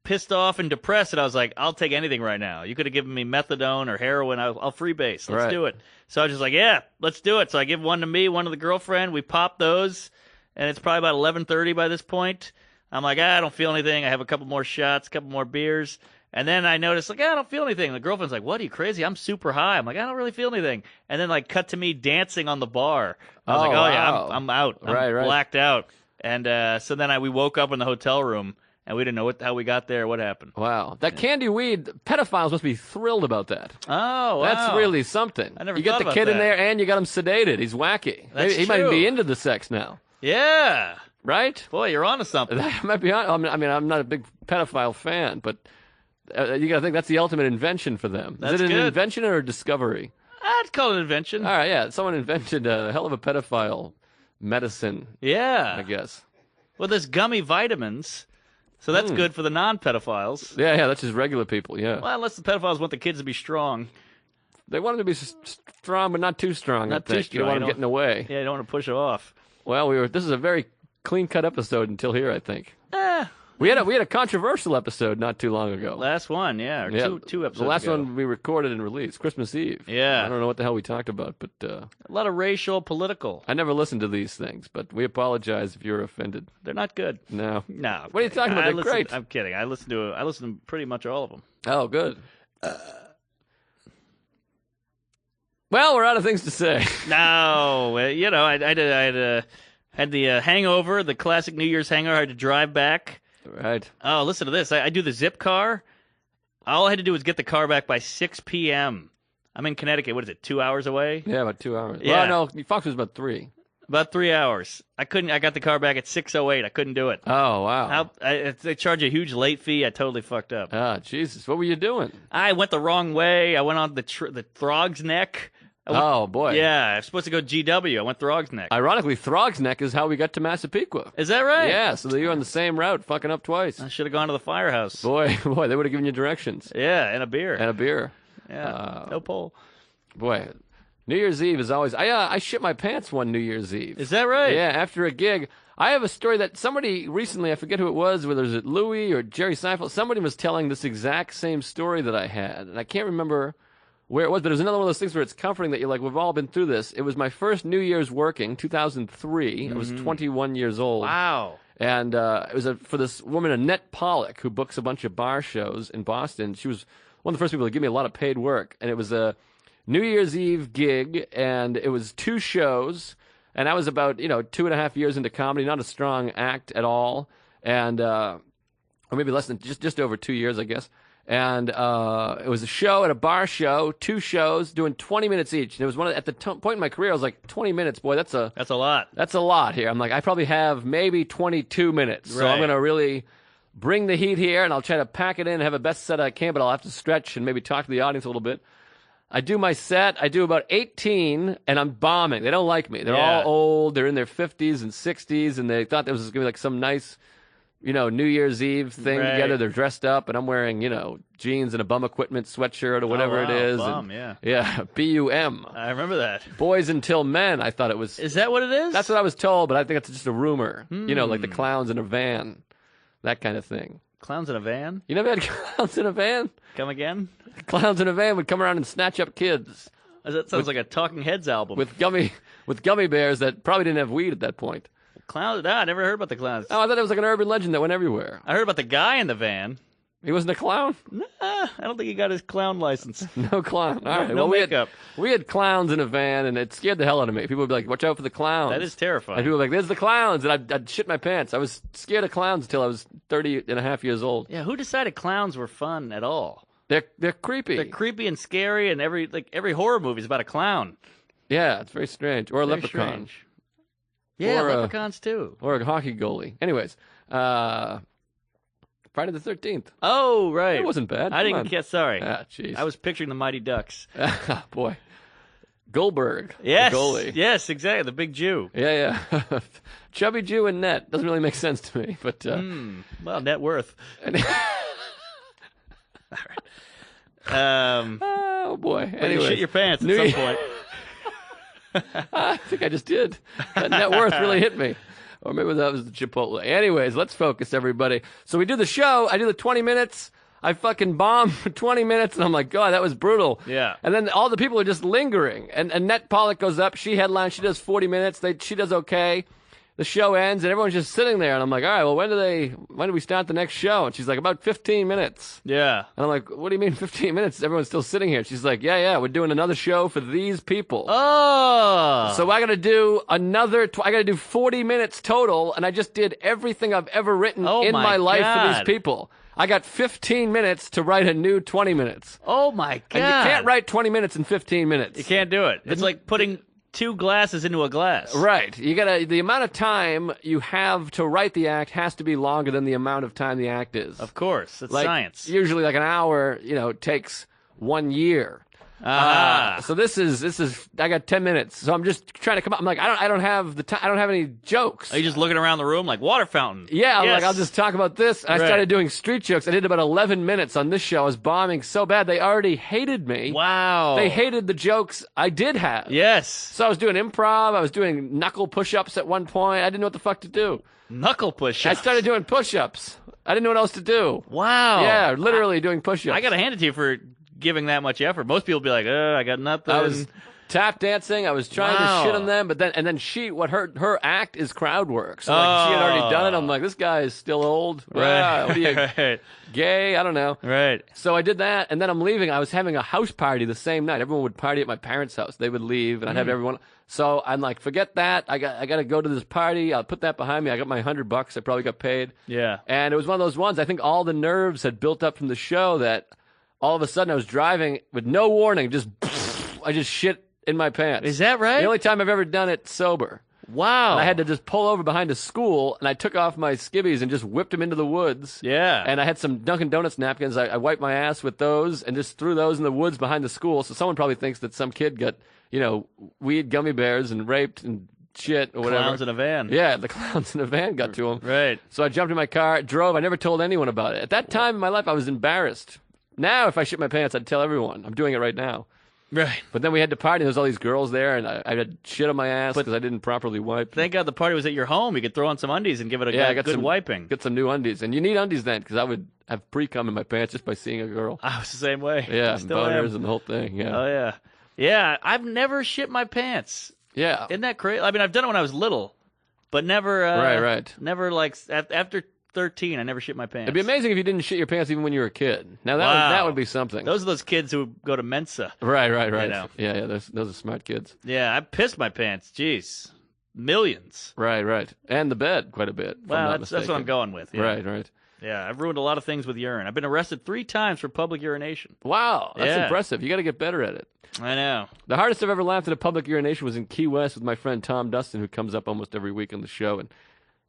Speaker 3: pissed off and depressed that I was like, I'll take anything right now. You could have given me methadone or heroin. I'll freebase. Let's
Speaker 2: Right.
Speaker 3: do it. So I was just like, yeah, let's do it. So I give one to me, one to the girlfriend. We pop those, and it's probably about 11:30 by this point. I'm like, I don't feel anything. I have a couple more shots, a couple more beers. And then I notice, like, I don't feel anything. The girlfriend's like, what, are you crazy? I'm super high. I'm like, I don't really feel anything. And then, like, cut to me dancing on the bar. I was
Speaker 2: Oh,
Speaker 3: like, oh, yeah,
Speaker 2: wow.
Speaker 3: I'm out. I'm
Speaker 2: Right.
Speaker 3: blacked out. And so then we woke up in the hotel room, and we didn't know how we got there, what happened.
Speaker 2: Wow. That candy weed, pedophiles must be thrilled about that.
Speaker 3: Oh, wow.
Speaker 2: That's really something.
Speaker 3: I never
Speaker 2: You got
Speaker 3: thought
Speaker 2: the
Speaker 3: about
Speaker 2: kid in
Speaker 3: that.
Speaker 2: there, and you got him sedated. He's wacky.
Speaker 3: That's
Speaker 2: He might
Speaker 3: true.
Speaker 2: be into the sex now.
Speaker 3: Yeah.
Speaker 2: Right?
Speaker 3: Boy, you're onto something.
Speaker 2: That might be. I mean, I'm not a big pedophile fan, but you got to think that's the ultimate invention for them.
Speaker 3: That's
Speaker 2: Is it an
Speaker 3: good.
Speaker 2: invention or a discovery?
Speaker 3: I'd call it an invention.
Speaker 2: All right, yeah. Someone invented a hell of a pedophile medicine,
Speaker 3: Yeah.
Speaker 2: I guess.
Speaker 3: Well, there's gummy vitamins, so that's good for the non-pedophiles.
Speaker 2: Yeah, that's just regular people, yeah.
Speaker 3: Well, unless the pedophiles want the kids to be strong.
Speaker 2: They want them to be strong, but not too strong,
Speaker 3: Not
Speaker 2: I think.
Speaker 3: too
Speaker 2: You don't
Speaker 3: strong.
Speaker 2: want them getting away.
Speaker 3: Yeah, you don't want to push them off.
Speaker 2: Well, this is a very clean-cut episode until here, I think.
Speaker 3: Eh,
Speaker 2: We had a controversial episode not too long ago.
Speaker 3: last one, yeah, or
Speaker 2: Yeah,
Speaker 3: two episodes
Speaker 2: the last
Speaker 3: ago.
Speaker 2: one we recorded and released, Christmas Eve.
Speaker 3: Yeah.
Speaker 2: I don't know what the hell we talked about, but
Speaker 3: A lot of racial, political.
Speaker 2: I never listened to these things, but we apologize if you're offended.
Speaker 3: They're not good.
Speaker 2: No.
Speaker 3: No.
Speaker 2: What are you talking about? They're great.
Speaker 3: I'm kidding. I listen to pretty much all of them.
Speaker 2: Oh, good. Well, we're out of things to say.
Speaker 3: No, I had the hangover, the classic New Year's hangover. I had to drive back.
Speaker 2: Right.
Speaker 3: Oh, listen to this. I do the zip car. All I had to do was get the car back by 6 p.m. I'm in Connecticut. What is it, 2 hours away?
Speaker 2: Yeah, about 2 hours.
Speaker 3: Yeah.
Speaker 2: Well, no, Fox was about 3.
Speaker 3: About 3 hours. I got the car back at 6:08. I couldn't do it.
Speaker 2: Oh, wow.
Speaker 3: They charge a huge late fee. I totally fucked up.
Speaker 2: Ah, Jesus. What were you doing?
Speaker 3: I went the wrong way. I went on the Throg's Neck.
Speaker 2: Oh, boy.
Speaker 3: Yeah, I was supposed to go GW. I went Throg's Neck.
Speaker 2: Ironically, Throg's Neck is how we got to Massapequa.
Speaker 3: Is that right?
Speaker 2: Yeah, so you're on the same route, fucking up twice.
Speaker 3: I should have gone to the firehouse.
Speaker 2: Boy, they would have given you directions.
Speaker 3: Yeah, and a beer.
Speaker 2: And a beer.
Speaker 3: Yeah, no pole.
Speaker 2: Boy, New Year's Eve is always... I shit my pants one New Year's Eve.
Speaker 3: Is that right?
Speaker 2: Yeah, after a gig. I have a story that somebody recently, I forget who it was, whether it was Louis or Jerry Seinfeld, somebody was telling this exact same story that I had, and I can't remember where it was, but it was another one of those things where it's comforting that you're like, we've all been through this. It was my first New Year's working, 2003. I was 21 years old.
Speaker 3: Wow.
Speaker 2: And it was for this woman, Annette Pollock, who books a bunch of bar shows in Boston. She was one of the first people to give me a lot of paid work. And it was a New Year's Eve gig, and it was 2 shows. And I was about, 2.5 years into comedy, not a strong act at all. And, or maybe less than, just over 2 years, I guess. And it was a show at a bar show, 2 shows, doing 20 minutes each. And it was at the point in my career, I was like, 20 minutes, boy, that's a
Speaker 3: lot.
Speaker 2: That's a lot here. I'm like, I probably have maybe 22 minutes. So
Speaker 3: Right.
Speaker 2: I'm going to really bring the heat here, and I'll try to pack it in and have the best set I can, but I'll have to stretch and maybe talk to the audience a little bit. I do my set. I do about 18, and I'm bombing. They don't like me. They're all old. They're in their 50s and 60s, and they thought there was going to be like some nice... New Year's Eve thing
Speaker 3: Right.
Speaker 2: together. They're dressed up, and I'm wearing, jeans and a Bum Equipment sweatshirt or whatever
Speaker 3: wow,
Speaker 2: it is.
Speaker 3: Bum,
Speaker 2: and,
Speaker 3: yeah.
Speaker 2: BUM.
Speaker 3: I remember that.
Speaker 2: Boys Until Men, I thought it was.
Speaker 3: Is that what it is?
Speaker 2: That's what I was told, but I think it's just a rumor. Like the clowns in a van, that kind of thing.
Speaker 3: Clowns in a van?
Speaker 2: You never had clowns in a van?
Speaker 3: Come again?
Speaker 2: Clowns in a van would come around and snatch up kids
Speaker 3: That sounds like a Talking Heads album.
Speaker 2: with gummy bears that probably didn't have weed at that point.
Speaker 3: Clowns? No, I never heard about the clowns.
Speaker 2: Oh, I thought it was like an urban legend that went everywhere.
Speaker 3: I heard about the guy in the van.
Speaker 2: He wasn't a clown?
Speaker 3: Nah, I don't think he got his clown license.
Speaker 2: No clown. All right.
Speaker 3: no
Speaker 2: well,
Speaker 3: makeup.
Speaker 2: We had clowns in a van, and it scared the hell out of me. People would be like, watch out for the clowns.
Speaker 3: That is terrifying.
Speaker 2: And people were like, there's the clowns. And I'd shit my pants. I was scared of clowns until I was 30 and a half years old.
Speaker 3: Yeah, who decided clowns were fun at all?
Speaker 2: They're creepy.
Speaker 3: They're creepy and scary, and every horror movie is about a clown.
Speaker 2: Yeah, it's very strange. Or a
Speaker 3: Very
Speaker 2: leprechaun.
Speaker 3: strange. Yeah,
Speaker 2: Or,
Speaker 3: leprechauns too.
Speaker 2: Or a hockey goalie. Anyways, Friday the 13th.
Speaker 3: Oh, right.
Speaker 2: It wasn't bad.
Speaker 3: I
Speaker 2: Come
Speaker 3: didn't
Speaker 2: on.
Speaker 3: get sorry.
Speaker 2: Ah, jeez.
Speaker 3: I was picturing the Mighty Ducks.
Speaker 2: Boy. Goldberg. the
Speaker 3: Yes,
Speaker 2: goalie.
Speaker 3: yes, exactly. The big Jew.
Speaker 2: Yeah. Chubby Jew and net. Doesn't really make sense to me. But
Speaker 3: Well, net worth.
Speaker 2: oh, boy.
Speaker 3: You
Speaker 2: Anyways.
Speaker 3: shit your pants at
Speaker 2: New
Speaker 3: some
Speaker 2: Year-
Speaker 3: point.
Speaker 2: I think I just did. That net worth really hit me. Or maybe that was the Chipotle. Anyways, let's focus, everybody. So we do the show. I do the 20 minutes. I fucking bomb for 20 minutes, and I'm like, God, that was brutal.
Speaker 3: Yeah.
Speaker 2: And then all the people are just lingering. And Annette Pollock goes up. She headlines. She does 40 minutes. She does okay. The show ends, and everyone's just sitting there. And I'm like, all right, well, when do we start the next show? And she's like, about 15 minutes.
Speaker 3: Yeah.
Speaker 2: And I'm like, what do you mean 15 minutes? Everyone's still sitting here. She's like, yeah, we're doing another show for these people.
Speaker 3: Oh.
Speaker 2: So I got to do I got to do 40 minutes total, and I just did everything I've ever written
Speaker 3: Oh
Speaker 2: in my life for
Speaker 3: God.
Speaker 2: these people. I got 15 minutes to write a new 20 minutes.
Speaker 3: Oh my God.
Speaker 2: And you can't write 20 minutes in 15 minutes.
Speaker 3: You can't do it. It's like putting 2 glasses into a glass.
Speaker 2: Right. The amount of time you have to write the act has to be longer than the amount of time the act is.
Speaker 3: Of course. It's
Speaker 2: like,
Speaker 3: science.
Speaker 2: Usually like an hour, takes 1 year. So this is I got 10 minutes. So I'm just trying to come up. I'm like, I don't have the time. I don't have any jokes.
Speaker 3: Are you just looking around the room like water fountain?
Speaker 2: Yeah, I'm
Speaker 3: Yes.
Speaker 2: like, I'll just talk about this. And I
Speaker 3: Right.
Speaker 2: started doing street jokes. I did about 11 minutes on this show. I was bombing so bad. They already hated me.
Speaker 3: Wow.
Speaker 2: They hated the jokes I did have.
Speaker 3: Yes.
Speaker 2: So I was doing improv. I was doing knuckle push-ups at one point. I didn't know what the fuck to do.
Speaker 3: Knuckle push.
Speaker 2: I started doing push-ups. I didn't know what else to do.
Speaker 3: Wow.
Speaker 2: Yeah, literally doing push-ups.
Speaker 3: I got to hand it to you for giving that much effort. Most people be like, I got nothing.
Speaker 2: I was tap dancing. I was trying
Speaker 3: Wow.
Speaker 2: to shit on them, but then her act is crowd work. So like, she had already done it. I'm like, this guy is still old.
Speaker 3: Right.
Speaker 2: What are you,
Speaker 3: right.
Speaker 2: gay? I don't know.
Speaker 3: Right.
Speaker 2: So I did that, and then I'm leaving. I was having a house party the same night. Everyone would party at my parents' house. They would leave, and I'd have everyone. So I'm like, forget that. I got to go to this party. I'll put that behind me. I got my $100. I probably got paid.
Speaker 3: Yeah.
Speaker 2: And it was one of those ones. I think all the nerves had built up from the show that all of a sudden I was driving with no warning. I just shit in my pants.
Speaker 3: Is that right?
Speaker 2: The only time I've ever done it sober.
Speaker 3: Wow.
Speaker 2: And I had to just pull over behind a school, and I took off my skivvies and just whipped them into the woods.
Speaker 3: Yeah.
Speaker 2: And I had some Dunkin' Donuts napkins. I wiped my ass with those and just threw those in the woods behind the school. So someone probably thinks that some kid got, weed gummy bears and raped and shit or whatever.
Speaker 3: Clowns in a van.
Speaker 2: Yeah, the clowns in a van got to him.
Speaker 3: Right.
Speaker 2: So I jumped in my car, drove. I never told anyone about it. At that time in my life, I was embarrassed. Now, if I shit my pants, I'd tell everyone. I'm doing it right now.
Speaker 3: Right.
Speaker 2: But then we had to party. There was all these girls there, and I had shit on my ass because I didn't properly wipe.
Speaker 3: Thank God the party was at your home. You could throw on some undies and give it a
Speaker 2: I got
Speaker 3: good
Speaker 2: some
Speaker 3: wiping.
Speaker 2: Get some new undies, and you need undies then because I would have pre-cum in my pants just by seeing a girl.
Speaker 3: I was the same way.
Speaker 2: Yeah,
Speaker 3: Still
Speaker 2: boners
Speaker 3: am.
Speaker 2: and the whole thing. Yeah,
Speaker 3: Oh, yeah. Yeah, I've never shit my pants.
Speaker 2: yeah.
Speaker 3: Isn't that crazy? I mean, I've done it when I was little, but never.
Speaker 2: Right.
Speaker 3: Never like after 13, I never shit my pants.
Speaker 2: It'd be amazing if you didn't shit your pants even when you were a kid. Now
Speaker 3: Wow.
Speaker 2: that would be something.
Speaker 3: Those are those kids who go to Mensa.
Speaker 2: Right.
Speaker 3: know.
Speaker 2: Yeah. Those are smart kids.
Speaker 3: Yeah, I pissed my pants. Jeez, millions.
Speaker 2: Right. And the bed quite a bit. if I'm
Speaker 3: Well,
Speaker 2: not
Speaker 3: that's what I'm
Speaker 2: mistaken.
Speaker 3: going with. Yeah.
Speaker 2: Right.
Speaker 3: Yeah, I've ruined a lot of things with urine. I've been arrested 3 times for public urination.
Speaker 2: Wow, that's
Speaker 3: Yeah.
Speaker 2: impressive. You got to get better at it.
Speaker 3: I know.
Speaker 2: The hardest I've ever laughed at a public urination was in Key West with my friend Tom Dustin, who comes up almost every week on the show. And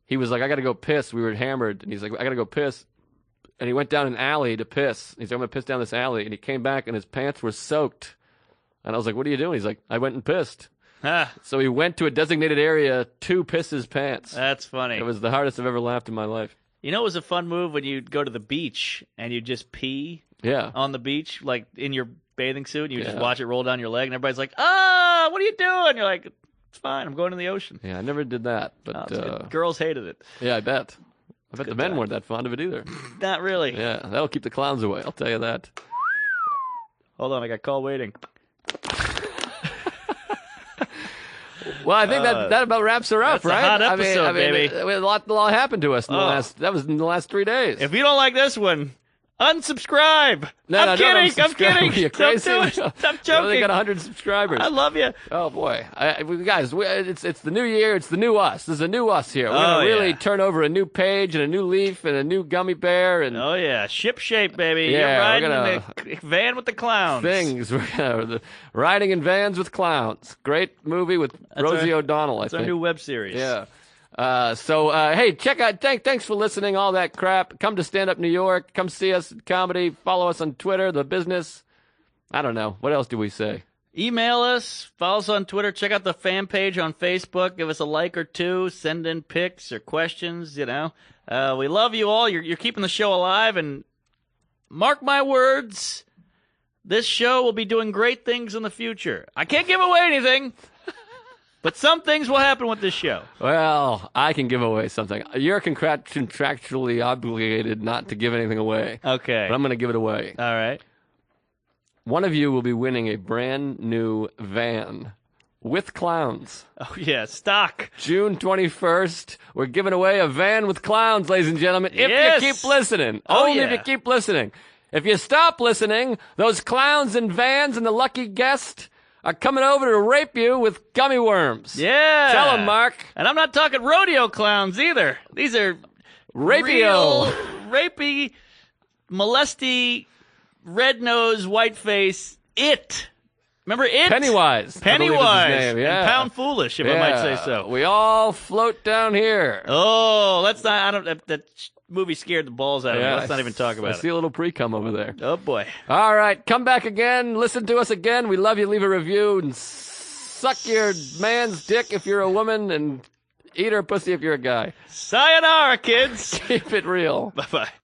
Speaker 2: he was like, I got to go piss. We were hammered. And he's like, I got to go piss. And he went down an alley to piss. He's like, I'm going to piss down this alley. And he came back and his pants were soaked. And I was like, what are you doing? He's like, I went and pissed.
Speaker 3: Ah,
Speaker 2: So he went to a designated area to piss his pants.
Speaker 3: that's funny.
Speaker 2: It was the hardest I've ever laughed in my life.
Speaker 3: You know, it was a fun move when you'd go to the beach and you'd just pee
Speaker 2: Yeah.
Speaker 3: on the beach, like in your bathing suit, and you would just
Speaker 2: Yeah.
Speaker 3: watch it roll down your leg, and everybody's like, "Ah, what are you doing?" You're like, "It's fine. I'm going in the ocean."
Speaker 2: Yeah, I never did that.
Speaker 3: Oh,
Speaker 2: But
Speaker 3: it's good. Girls hated it.
Speaker 2: yeah, I bet. I bet the
Speaker 3: good
Speaker 2: men
Speaker 3: time.
Speaker 2: weren't that fond of it either.
Speaker 3: Not really.
Speaker 2: Yeah, that'll keep the clowns away. I'll tell you that.
Speaker 3: Hold on, I got call waiting.
Speaker 2: Well, I think that about wraps her up,
Speaker 3: that's a
Speaker 2: right?
Speaker 3: hot
Speaker 2: I mean,
Speaker 3: episode, baby.
Speaker 2: A lot happened to us in the
Speaker 3: Oh.
Speaker 2: last. That was in the last 3 days.
Speaker 3: If you don't like this one, unsubscribe.
Speaker 2: no,
Speaker 3: I'm
Speaker 2: don't
Speaker 3: kidding. I'm
Speaker 2: unsubscribe.
Speaker 3: kidding.
Speaker 2: You're crazy.
Speaker 3: Don't do it. I'm
Speaker 2: We only
Speaker 3: joking.
Speaker 2: got 100 subscribers.
Speaker 3: I love you.
Speaker 2: Oh boy, guys, it's the new year. It's the new us. There's a new us here. We're gonna
Speaker 3: Oh,
Speaker 2: really
Speaker 3: yeah.
Speaker 2: turn over a new page and a new leaf and a new gummy bear and
Speaker 3: Oh yeah, ship shape, baby.
Speaker 2: Yeah,
Speaker 3: You're
Speaker 2: we're
Speaker 3: riding in the van with the clowns.
Speaker 2: things. We're riding in vans with clowns. Great movie with Rosie O'Donnell.
Speaker 3: It's
Speaker 2: I
Speaker 3: our
Speaker 2: think.
Speaker 3: new web series.
Speaker 2: Yeah. Hey, check out. Thanks for listening. All that crap. Come to Stand Up New York. Come see us at comedy. Follow us on Twitter. The Business. I don't know. What else do we say?
Speaker 3: Email us, follow us on Twitter, check out the fan page on Facebook, give us a like or two, send in pics or questions, We love you all. You're keeping the show alive, and mark my words, this show will be doing great things in the future. I can't give away anything, but some things will happen with this show.
Speaker 2: Well, I can give away something. You're contractually obligated not to give anything away.
Speaker 3: Okay.
Speaker 2: But I'm going to give it away.
Speaker 3: All right.
Speaker 2: One of you will be winning a brand new van with clowns.
Speaker 3: Oh, yeah, stock.
Speaker 2: June 21st, we're giving away a van with clowns, ladies and gentlemen, if
Speaker 3: Yes.
Speaker 2: you keep listening.
Speaker 3: Oh,
Speaker 2: Only if
Speaker 3: yeah.
Speaker 2: you keep listening. If you stop listening, those clowns and vans and the lucky guest are coming over to rape you with gummy worms.
Speaker 3: Yeah.
Speaker 2: Tell 'em, Mark.
Speaker 3: And I'm not talking rodeo clowns either. These are
Speaker 2: Rapio.
Speaker 3: real rapey, molesty, red nose, white face. It. Remember it?
Speaker 2: Pennywise. I believe is his
Speaker 3: Pennywise.
Speaker 2: name, yeah.
Speaker 3: And Pound Foolish, if I might say so.
Speaker 2: We all float down here.
Speaker 3: Oh, let's not. I don't. That movie scared the balls out of me.
Speaker 2: Yeah,
Speaker 3: Let's not even talk
Speaker 2: I
Speaker 3: about
Speaker 2: see
Speaker 3: it.
Speaker 2: a little pre-cum over there.
Speaker 3: Oh boy.
Speaker 2: All right, come back again. Listen to us again. We love you. Leave a review and suck your man's dick if you're a woman and eat her pussy if you're a guy.
Speaker 3: Sayonara, kids.
Speaker 2: Keep it real.
Speaker 3: Bye bye.